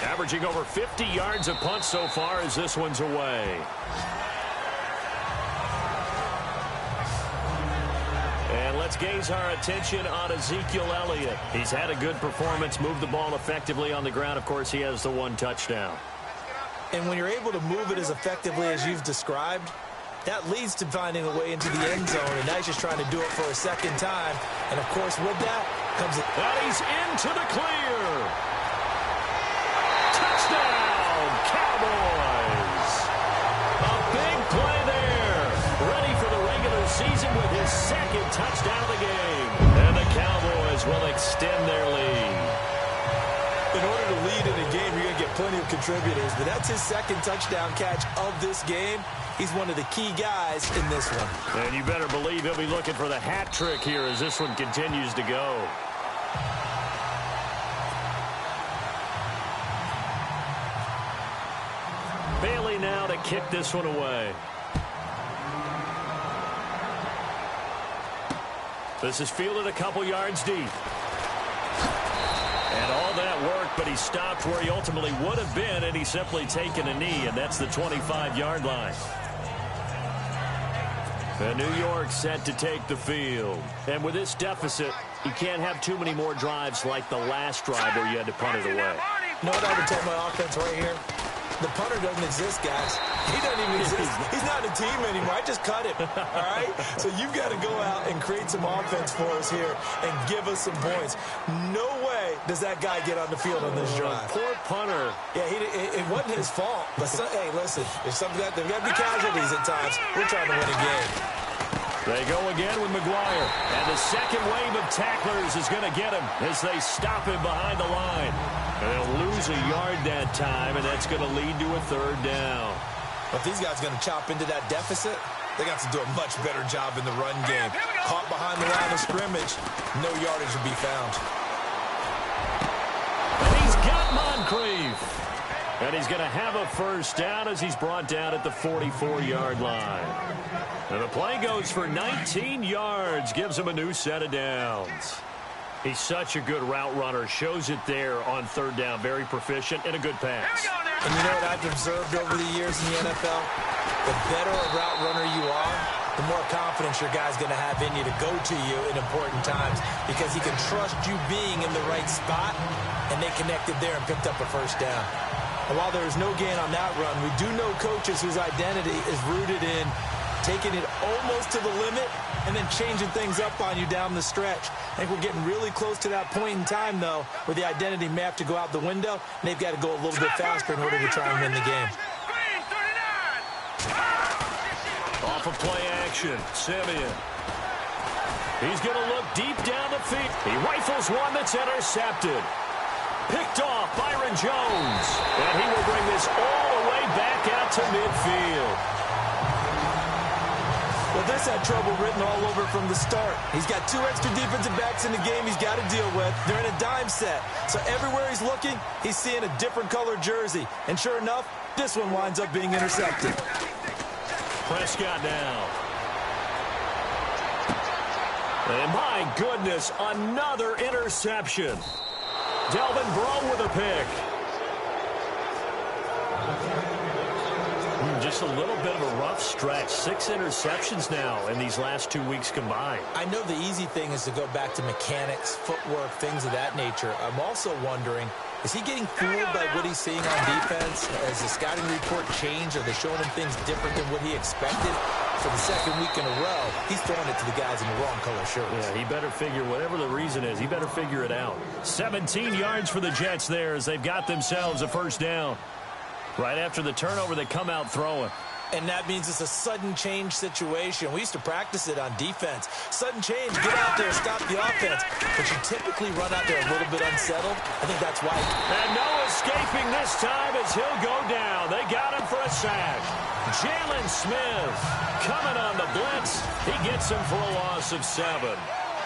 Averaging over 50 yards a punt so far as this one's away. And let's gaze our attention on Ezekiel Elliott. He's had a good performance, moved the ball effectively on the ground. Of course, he has the 1 touchdown. And when you're able to move it as effectively as you've described, that leads to finding a way into the end zone, and now he's just trying to do it for a 2nd time. And, of course, with that comes it. And he's into the clear. Touchdown, Cowboys. A big play there. Ready for the regular season with his 2nd touchdown of the game. And the Cowboys will extend their lead. In order to lead in a game, you're going to get plenty of contributors, but that's his 2nd touchdown catch of this game. He's one of the key guys in this one. And you better believe he'll be looking for the hat trick here as this one continues to go. Bailey now to kick this one away. This is fielded a couple yards deep. And all that work, but he stopped where he ultimately would have been, and he's simply taken a knee, and that's the 25-yard line. And New York set to take the field. And with this deficit, you can't have too many more drives like the last drive where you had to punt it away. You know what I would tell my offense right here? The punter doesn't exist, guys. He doesn't even exist. He's not a team anymore. I just cut him, all right? So you've got to go out and create some offense for us here and give us some points. No way does that guy get on the field on this drive. Poor punter. Yeah, it wasn't his fault. But hey, listen, there's got to be casualties at times. We're trying to win a game. They go again with McGuire. And the second wave of tacklers is going to get him as they stop him behind the line. And they'll lose a yard that time, and that's going to lead to a third down. If these guys are going to chop into that deficit, they got to do a much better job in the run game. Caught behind the line of scrimmage, no yardage will be found. And he's got Moncrief. And he's going to have a first down as he's brought down at the 44-yard line. And the play goes for 19 yards, gives him a new set of downs. He's such a good route runner. Shows it there on third down. Very proficient and a good pass. And you know what I've observed over the years in the NFL? The better a route runner you are, the more confidence your guy's going to have in you to go to you in important times because he can trust you being in the right spot, and they connected there and picked up a first down. And while there is no gain on that run, we do know coaches whose identity is rooted in taking it almost to the limit and then changing things up on you down the stretch. I think we're getting really close to that point in time, though, where the identity may have to go out the window, and they've got to go a little bit faster in order to try and win the game. Off of play action, Simeon. He's going to look deep down the field. He rifles one that's intercepted. Picked off Byron Jones. And he will bring this all the way back out to midfield. Well, this had trouble written all over from the start. He's got 2 extra defensive backs in the game he's got to deal with. They're in a dime set. So everywhere he's looking, he's seeing a different colored jersey. And sure enough, this one winds up being intercepted. Prescott now. And my goodness, another interception. Delvin Breaux with a pick. Just a little bit of a rough stretch. 6 interceptions now in these last 2 weeks combined. I know the easy thing is to go back to mechanics, footwork, things of that nature. I'm also wondering, is he getting fooled by what he's seeing on defense? Has the scouting report changed? Are they showing him things different than what he expected? For the second week in a row, he's throwing it to the guys in the wrong color shirts. Yeah, he better figure, whatever the reason is, he better figure it out. 17 yards for the Jets there as they've got themselves a first down. Right after the turnover, they come out throwing. And that means it's a sudden change situation. We used to practice it on defense. Sudden change, get out there, stop the offense. But you typically run out there a little bit unsettled. I think that's why. And no escaping this time as he'll go down. They got him for a sack. Jalen Smith coming on the blitz. He gets him for a loss of 7.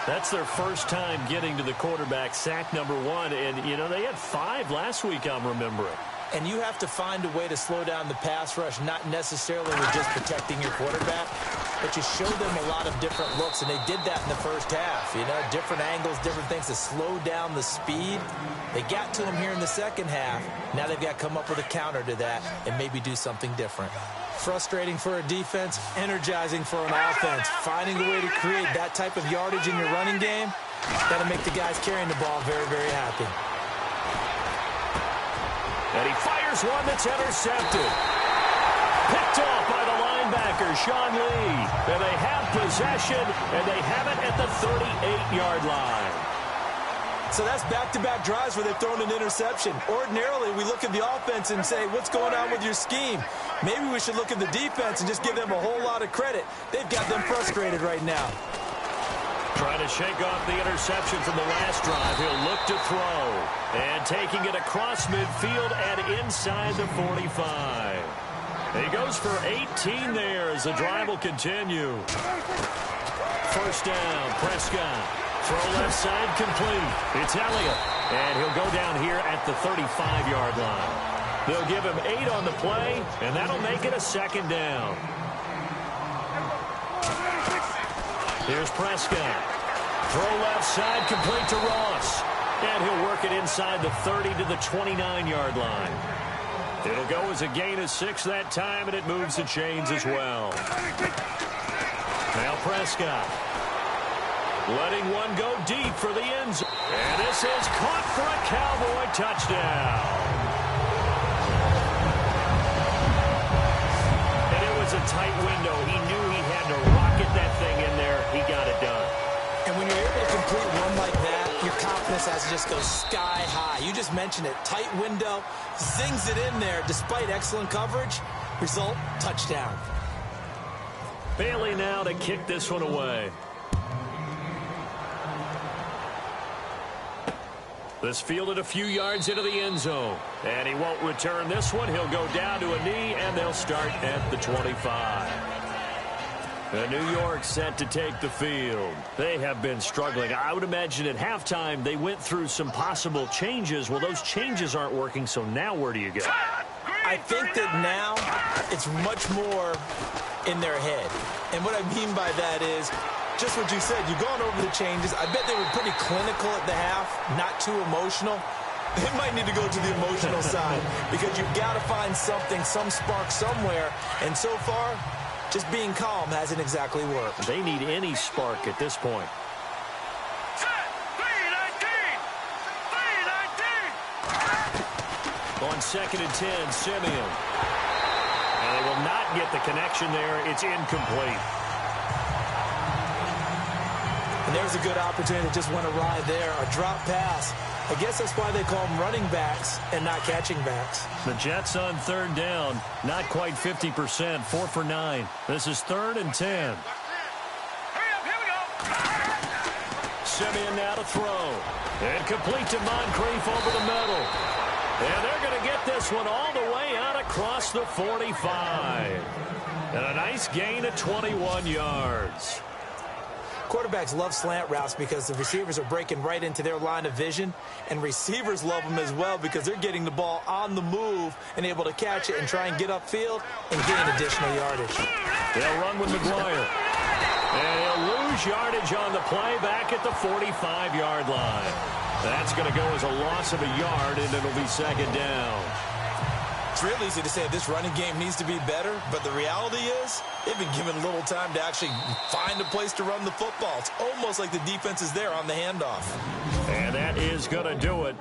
That's their first time getting to the quarterback, sack number 1. And, you know, they had 5 last week, I'm remembering. And you have to find a way to slow down the pass rush, not necessarily with just protecting your quarterback, but you show them a lot of different looks, and they did that in the first half. You know, different angles, different things to slow down the speed. They got to him here in the second half. Now they've got to come up with a counter to that and maybe do something different. Frustrating for a defense, energizing for an offense. Finding a way to create that type of yardage in your running game, got to make the guys carrying the ball very, very happy. And he fires one that's intercepted. Picked off by the linebacker, Sean Lee. And they have possession, and they have it at the 38-yard line. So that's back-to-back drives where they've thrown an interception. Ordinarily, we look at the offense and say, what's going on with your scheme? Maybe we should look at the defense and just give them a whole lot of credit. They've got them frustrated right now. Trying to shake off the interception from the last drive. He'll look to throw. And taking it across midfield and inside the 45. He goes for 18 there as the drive will continue. First down, Prescott. Throw left side complete. It's Elliott. And he'll go down here at the 35-yard line. They'll give him 8 on the play, and that'll make it a second down. Here's Prescott. Throw left side complete to Ross. And he'll work it inside the 30 to the 29-yard line. It'll go as a gain of 6 that time, and it moves the chains as well. Now Prescott. Letting one go deep for the end zone. And this is caught for a Cowboy touchdown. offense has to just go sky high. You just mentioned it. Tight window, zings it in there despite excellent coverage. Result, touchdown. Bailey now to kick this one away. This fielded a few yards into the end zone. And he won't return this one. He'll go down to a knee, and they'll start at the 25. And New York set to take the field. They have been struggling. I would imagine at halftime they went through some possible changes. Well, those changes aren't working, so now where do you go? I think that now it's much more in their head. And what I mean by that is just what you said. You've gone over the changes. I bet they were pretty clinical at the half, not too emotional. They might need to go to the emotional side because you've got to find something, some spark somewhere. And so far, just being calm hasn't exactly worked. They need any spark at this point. On 2nd and 10, Simeon. And they will not get the connection there. It's incomplete. And there's a good opportunity that just went awry there. A drop pass. I guess that's why they call them running backs and not catching backs. The Jets on 3rd down. Not quite 50%. 4 for 9. This is 3rd and 10. Simeon now to throw. And complete to Moncrief over the middle. And they're going to get this one all the way out across the 45. And a nice gain of 21 yards. Quarterbacks love slant routes because the receivers are breaking right into their line of vision, and receivers love them as well because they're getting the ball on the move and able to catch it and try and get upfield and gain additional yardage. They'll run with McGuire. And he'll lose yardage on the play back at the 45-yard line. That's going to go as a loss of a yard, and it'll be 2nd down. It's real easy to say this running game needs to be better, but the reality is they've been given little time to actually find a place to run the football. It's almost like the defense is there on the handoff. And that is going to do it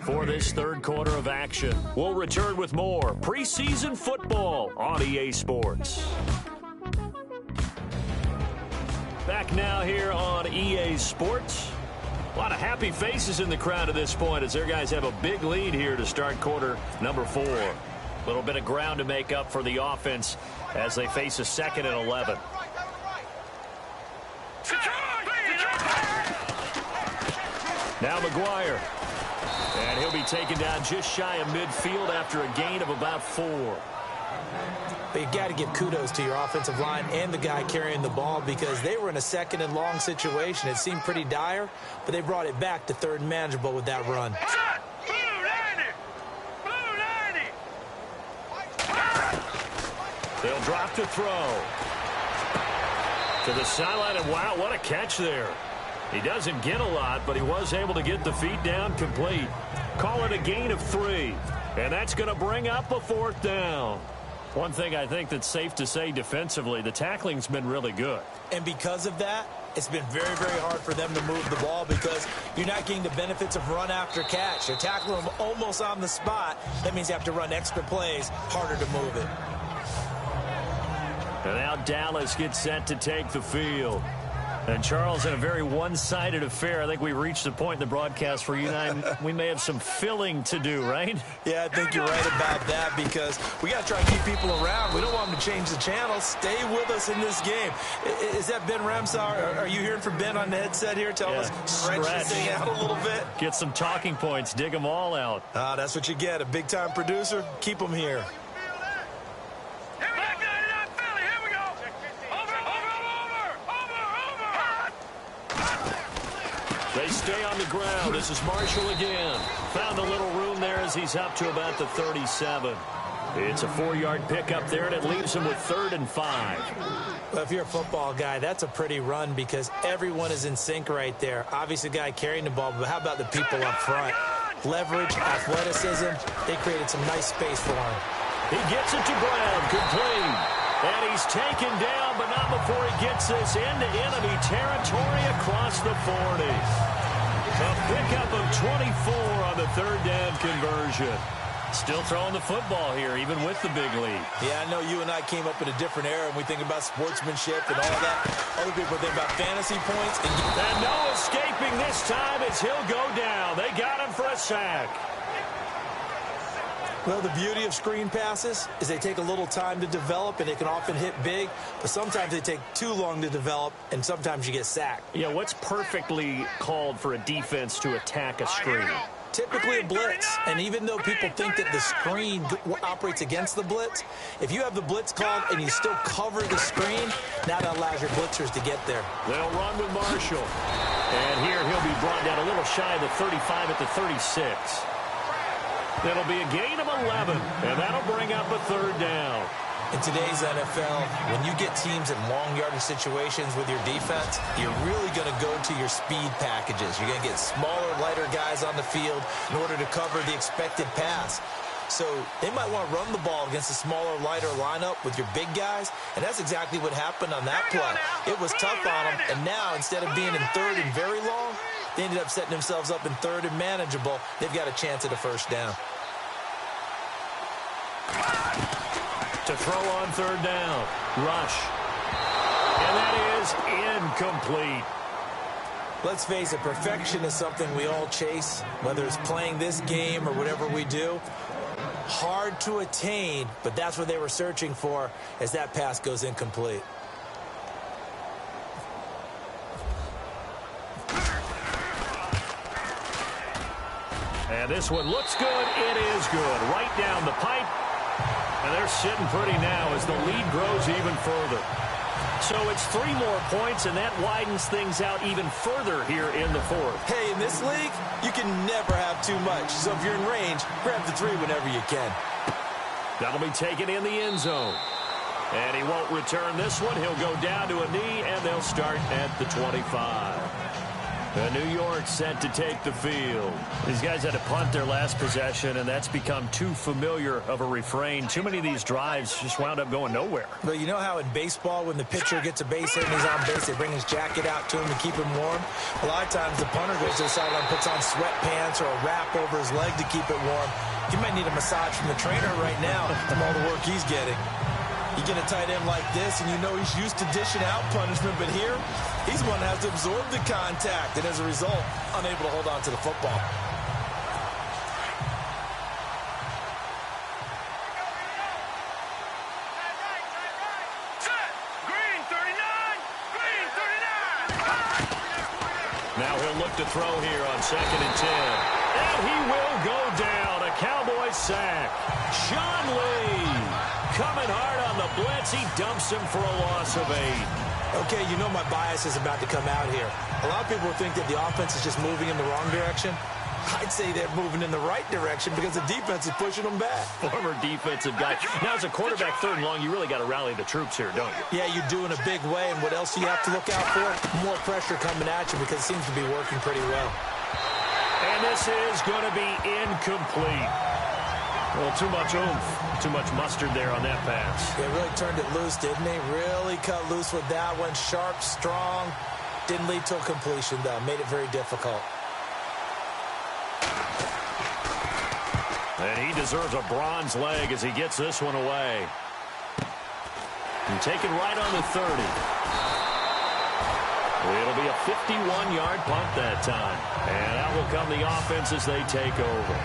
for this 3rd quarter of action. We'll return with more preseason football on EA Sports. Back now here on EA Sports. A lot of happy faces in the crowd at this point as their guys have a big lead here to start quarter number 4. A little bit of ground to make up for the offense as they face a 2nd and 11. Now McGuire. And he'll be taken down just shy of midfield after a gain of about 4. But you've got to give kudos to your offensive line and the guy carrying the ball because they were in a 2nd and long situation. It seemed pretty dire, but they brought it back to 3rd and manageable with that run. They'll drop to throw. To the sideline, and wow, what a catch there. He doesn't get a lot, but he was able to get the feet down complete. Call it a gain of 3, and that's going to bring up a 4th down. One thing I think that's safe to say defensively, the tackling's been really good. And because of that, it's been very, very hard for them to move the ball because you're not getting the benefits of run after catch. You're tackling them almost on the spot. That means you have to run extra plays, harder to move it. And now Dallas gets set to take the field. And, Charles, in a very one-sided affair, I think we reached the point in the broadcast where you and I, we may have some filling to do, right? Yeah, I think you're right about that because we got to try and keep people around. We don't want them to change the channel. Stay with us in this game. Is that Ben Ramsar? Are you hearing from Ben on the headset here? Tell us, stretch this thing out a little bit. Get some talking points. Dig them all out. That's what you get. A big-time producer. Keep them here. They stay on the ground. This is Marshall again. Found a little room there as he's up to about the 37. It's a 4-yard pickup there, and it leaves him with 3rd and 5. Well, if you're a football guy, that's a pretty run because everyone is in sync right there. Obviously, the guy carrying the ball, but how about the people up front? Leverage, athleticism, they created some nice space for him. He gets it to Brown, complete. And he's taken down, but not before he gets this into enemy territory across the 40. A pickup of 24 on the 3rd down conversion. Still throwing the football here, even with the big lead. Yeah, I know you and I came up in a different era, and we think about sportsmanship and all that. Other people think about fantasy points. And no escaping this time as he'll go down. They got him for a sack. Well, the beauty of screen passes is they take a little time to develop, and they can often hit big, but sometimes they take too long to develop, and sometimes you get sacked. Yeah, what's perfectly called for a defense to attack a screen? Typically a blitz, and even though people think that the screen operates against the blitz, if you have the blitz called and you still cover the screen, now that allows your blitzers to get there. They'll run with Marshall. And here he'll be brought down a little shy of the 35 at the 36. It'll be a gain of 11, and that'll bring up a third down. In today's NFL, when you get teams in long yardage situations with your defense, you're really going to go to your speed packages. You're going to get smaller, lighter guys on the field in order to cover the expected pass. So they might want to run the ball against a smaller, lighter lineup with your big guys, and that's exactly what happened on that play. It was tough on them, and now instead of being in third and very long, they ended up setting themselves up in third and manageable. They've got a chance at a first down. To throw on third down. Rush. And that is incomplete. Let's face it, perfection is something we all chase, whether it's playing this game or whatever we do. Hard to attain, but that's what they were searching for as that pass goes incomplete. And this one looks good. It is good. Right down the pipe. And they're sitting pretty now as the lead grows even further. So it's 3 more points, and that widens things out even further here in the fourth. Hey, in this league, you can never have too much. So if you're in range, grab the 3 whenever you can. That'll be taken in the end zone. And he won't return this one. He'll go down to a knee, and they'll start at the 25. And New York set to take the field. These guys had to punt their last possession, and that's become too familiar of a refrain. Too many of these drives just wound up going nowhere. But you know how in baseball, when the pitcher gets a base hit and he's on base, they bring his jacket out to him to keep him warm? A lot of times the punter goes to the sideline, puts on sweatpants or a wrap over his leg to keep it warm. You might need a massage from the trainer right now from all the work he's getting. You get a tight end like this, and you know he's used to dishing out punishment, but here, he's the one that has to absorb the contact, and as a result, unable to hold on to the football. Now he'll look to throw here on 2nd and 10. And he will go down. A Cowboy sack. Sean Lee coming hard on the blitz. He dumps him for a loss of 8. Okay, you know my bias is about to come out here. A lot of people think that the offense is just moving in the wrong direction. I'd say they're moving in the right direction because the defense is pushing them back. Former defensive guy. Now, as a quarterback 3rd and long, you really got to rally the troops here, don't you? Yeah, you do in a big way. And what else do you have to look out for? More pressure coming at you because it seems to be working pretty well. And this is going to be incomplete. Well, too much oomph, too much mustard there on that pass. They really turned it loose, didn't they? Really cut loose with that one. Sharp, strong. Didn't lead to a completion, though. Made it very difficult. And he deserves a bronze leg as he gets this one away. And taken right on the 30. It'll be a 51-yard punt that time. And out will come the offense as they take over.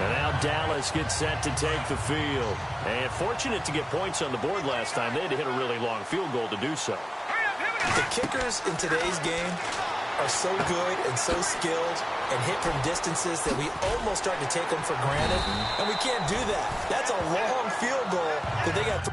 And now Dallas gets set to take the field. And fortunate to get points on the board last time. They had to hit a really long field goal to do so. The kickers in today's game are so good and so skilled and hit from distances that we almost start to take them for granted. And we can't do that. That's a long field goal that they got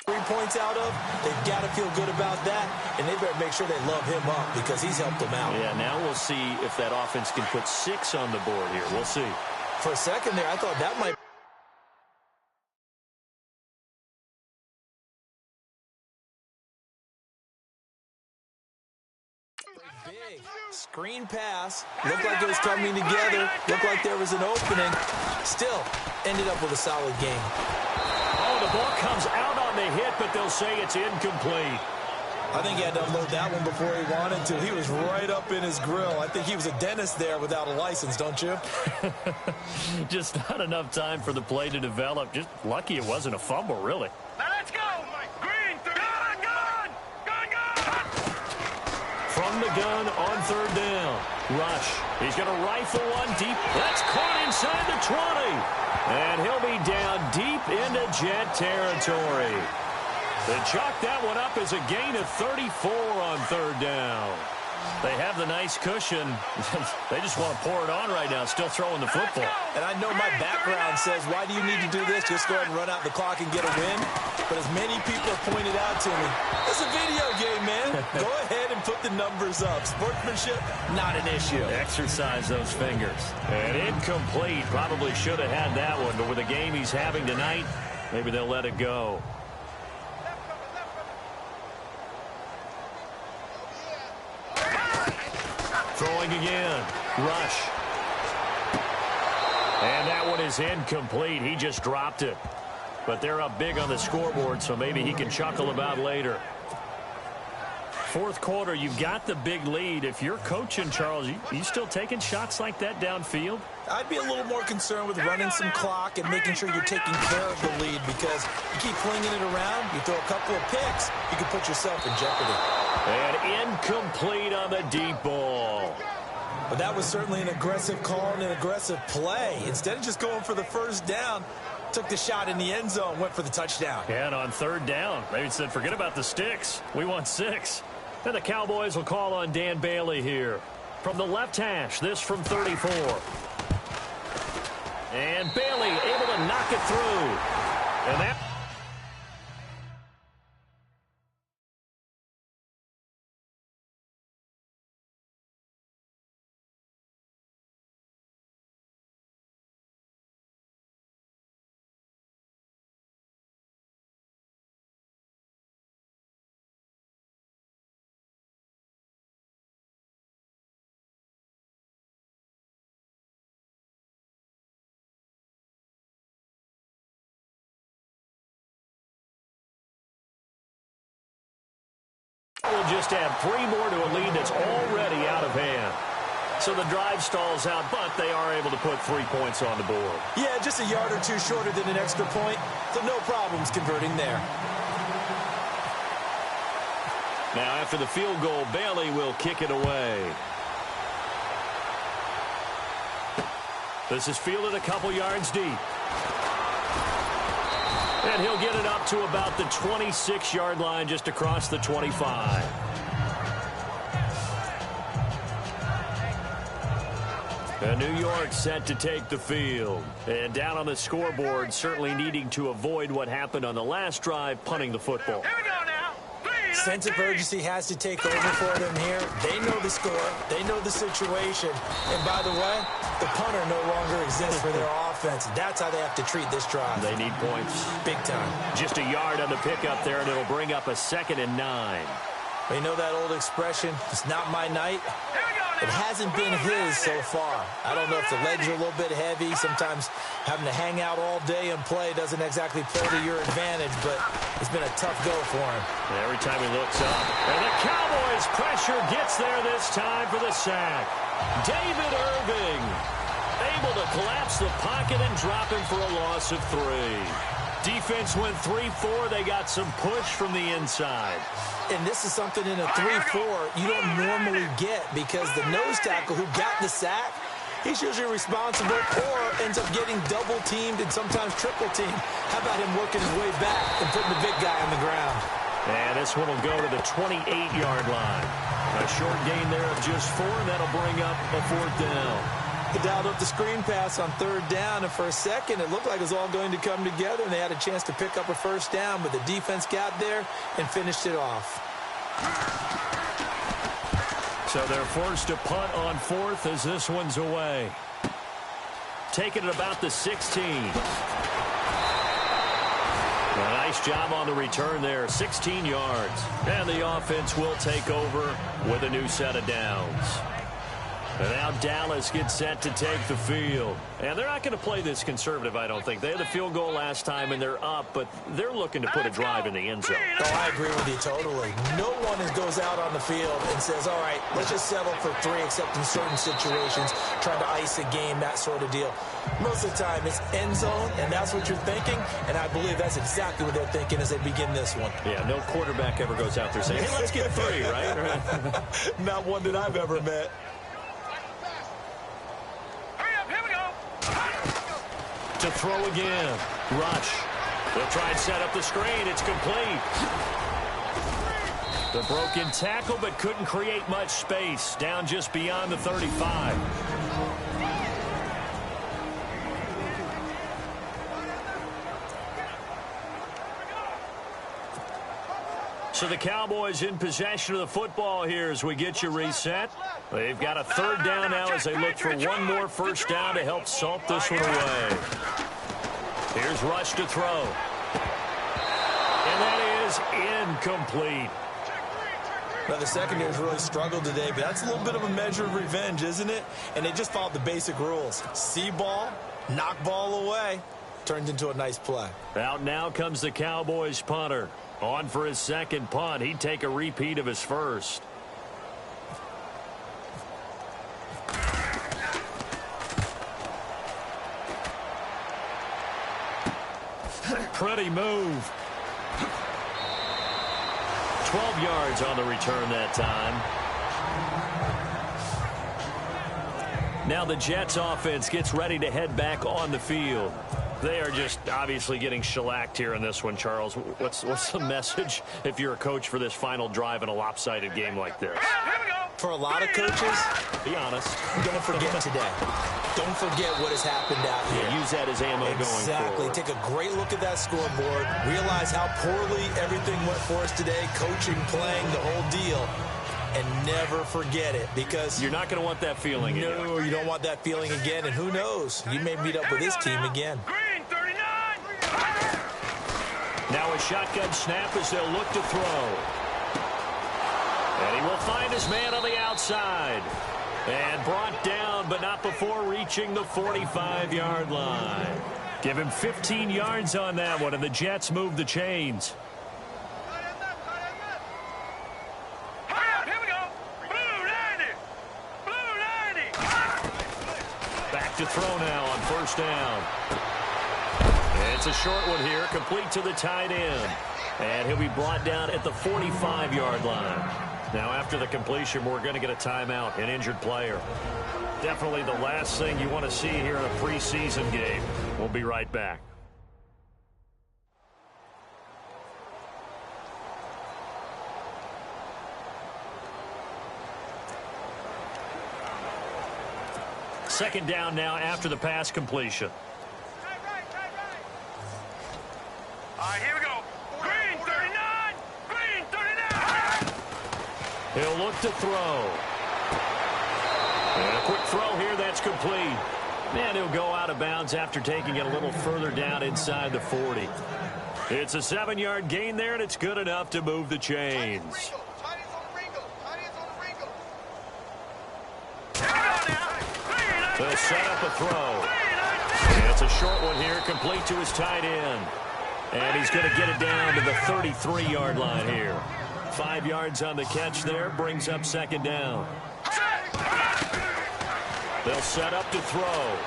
3 points out of, they've got to feel good about that, and they better make sure they love him up because he's helped them out. Yeah, now we'll see if that offense can put 6 on the board here. We'll see. For a second there, I thought that might. Big screen pass. Looked like it was coming together. Looked like there was an opening. Still ended up with a solid game. Oh, the ball comes out on the hit, but they'll say it's incomplete. I think he had to unload that one before he wanted to. He was right up in his grill. I think he was a dentist there without a license, don't you? Just not enough time for the play to develop. Just lucky it wasn't a fumble, really. Now let's go! Green, gun! From the gun on 3rd down. Rush. He's going to rifle one deep. That's caught inside the 20. And he'll be down deep into Jet territory. They chalk that one up as a gain of 34 on 3rd down. They have the nice cushion. They just want to pour it on right now, still throwing the football. And I know my background says, why do you need to do this? Just go ahead and run out the clock and get a win. But as many people have pointed out to me, it's a video game, man. Go ahead and put the numbers up. Sportsmanship, not an issue. Exercise those fingers. And incomplete. Probably should have had that one, but with the game he's having tonight, maybe they'll let it go. Throwing again. Rush. And that one is incomplete. He just dropped it. But they're up big on the scoreboard, so maybe he can chuckle about later. 4th quarter, you've got the big lead. If you're coaching, Charles, you still taking shots like that downfield? I'd be a little more concerned with running some clock and making sure you're taking care of the lead, because you keep flinging it around, you throw a couple of picks, you can put yourself in jeopardy. And incomplete on the deep ball. But that was certainly an aggressive call and an aggressive play. Instead of just going for the 1st down, took the shot in the end zone, went for the touchdown. And on 3rd down, they said, forget about the sticks. We want 6. And the Cowboys will call on Dan Bailey here. From the left hash, this from 34. And Bailey able to knock it through. And that... will just add 3 more to a lead that's already out of hand. So the drive stalls out, but they are able to put 3 points on the board. Yeah, just a yard or 2 shorter than an extra point, so no problems converting there. Now after the field goal, Bailey will kick it away. This is fielded a couple yards deep. And he'll get it up to about the 26-yard line, just across the 25. And New York set to take the field. And down on the scoreboard, certainly needing to avoid what happened on the last drive, punting the football. Here we go now. Sense of urgency has to take over for them here. They know the score. They know the situation. And by the way, the punter no longer exists for their offense. That's how they have to treat this drive. They need points. Big time. Just a yard on the pickup there, and it'll bring up a 2nd and 9. You know that old expression, it's not my night? It hasn't been his so far. I don't know if the legs are a little bit heavy. Sometimes having to hang out all day and play doesn't exactly play to your advantage, but it's been a tough go for him. And every time he looks up. And the Cowboys' pressure gets there this time for the sack. David Irving able to collapse the pocket and drop him for a loss of 3. Defense went 3-4. They got some push from the inside. And this is something in a 3-4 you don't normally get, because the nose tackle who got the sack, he's usually responsible or ends up getting double teamed and sometimes triple teamed. How about him working his way back and putting the big guy on the ground? And this one will go to the 28-yard line. A short gain there of just 4, and that'll bring up a 4th down. They dialed up the screen pass on third down, and for a second, it looked like it was all going to come together, and they had a chance to pick up a first down, but the defense got there and finished it off. So they're forced to punt on fourth as this one's away. Taking it about the 16. A nice job on the return there, 16 yards. And the offense will take over with a new set of downs. And now Dallas gets set to take the field. And they're not going to play this conservative, I don't think. They had the field goal last time, and they're up, but they're looking to put a drive in the end zone. Oh, I agree with you totally. No one goes out on the field and says, all right, let's just settle for 3, except in certain situations, trying to ice a game, that sort of deal. Most of the time, it's end zone, and that's what you're thinking, and I believe that's exactly what they're thinking as they begin this one. Yeah, no quarterback ever goes out there saying, hey, let's get 3, right? Not one that I've ever met. To throw again. Rush. They'll try and set up the screen. It's complete. The broken tackle, but couldn't create much space. Down just beyond the 35. So the Cowboys in possession of the football here as we get you reset. They've got a third down now as they look for one more first down to help salt this one away. Here's Rush to throw. And that is incomplete. Now, the secondary's really struggled today, but that's a little bit of a measure of revenge, isn't it? And they just followed the basic rules. See ball, knock ball away. Turned into a nice play. Out now comes the Cowboys punter. On for his second punt. He'd take a repeat of his first. Pretty move. 12 yards on the return that time. Now the Jets offense gets ready to head back on the field. They are just obviously getting shellacked here in this one, Charles. What's the message if you're a coach for this final drive in a lopsided game like this? For a lot of coaches, be honest, don't forget today. Don't forget what has happened out here. Yeah, use that as ammo going forward. Exactly. Take a great look at that scoreboard. Realize how poorly everything went for us today. Coaching, playing, the whole deal. And never forget it, because you're not going to want that feeling again. No, you don't want that feeling again. And who knows? You may meet up with this team again. Now a shotgun snap as they'll look to throw. And he will find his man on the outside. And brought down, but not before reaching the 45-yard line. Give him 15 yards on that one, and the Jets move the chains. Back to throw now on first down. It's a short one here, complete to the tight end. And he'll be brought down at the 45-yard line. Now, after the completion, we're going to get a timeout, an injured player. Definitely the last thing you want to see here in a preseason game. We'll be right back. Second down now after the pass completion. All right, here we go. Green 39. Green 39. He'll look to throw. And a quick throw here, that's complete. And he'll go out of bounds after taking it a little further down inside the 40. It's a 7-yard gain there, and it's good enough to move the chains. They'll set up a throw. And it's a short one here, complete to his tight end. And he's going to get it down to the 33-yard line here. 5 yards on the catch there, brings up second down. They'll set up to throw.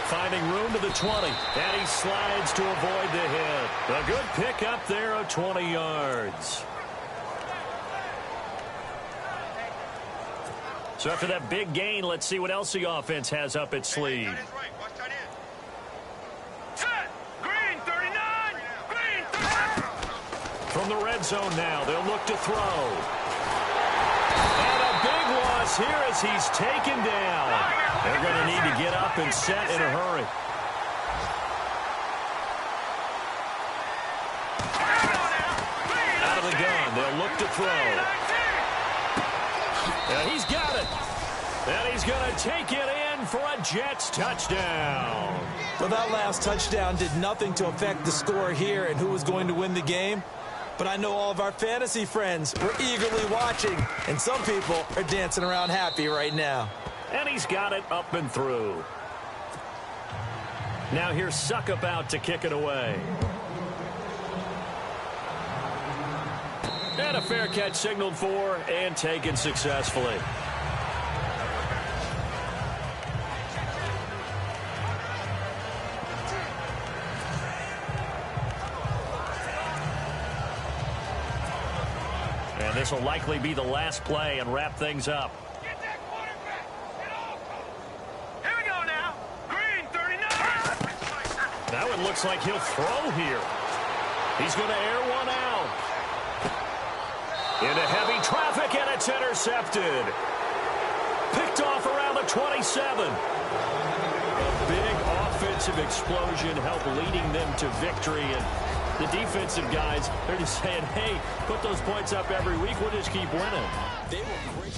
Finding room to the 20. And he slides to avoid the hit. A good pickup there of 20 yards. So after that big gain, let's see what else the offense has up its sleeve. From from the red zone now. They'll look to throw. And a big loss here as he's taken down. They're going to need to get up and set in a hurry. Out of the gun, they'll look to throw. And he's got it. And he's going to take it in for a Jets touchdown. Well, that last touchdown did nothing to affect the score here and who was going to win the game. But I know all of our fantasy friends were eagerly watching, and some people are dancing around happy right now. And he's got it up and through. Now here's Suckup out to kick it away. And a fair catch signaled for and taken successfully. And this will likely be the last play and wrap things up. Get that quarterback. Get off. Here we go now. Green 39. Now it looks like he'll throw here. He's going to air one out. Into heavy traffic, and it's intercepted. Picked off around the 27. A big offensive explosion helped leading them to victory. And the defensive guys, they're just saying, hey, put those points up every week. We'll just keep winning. They were great.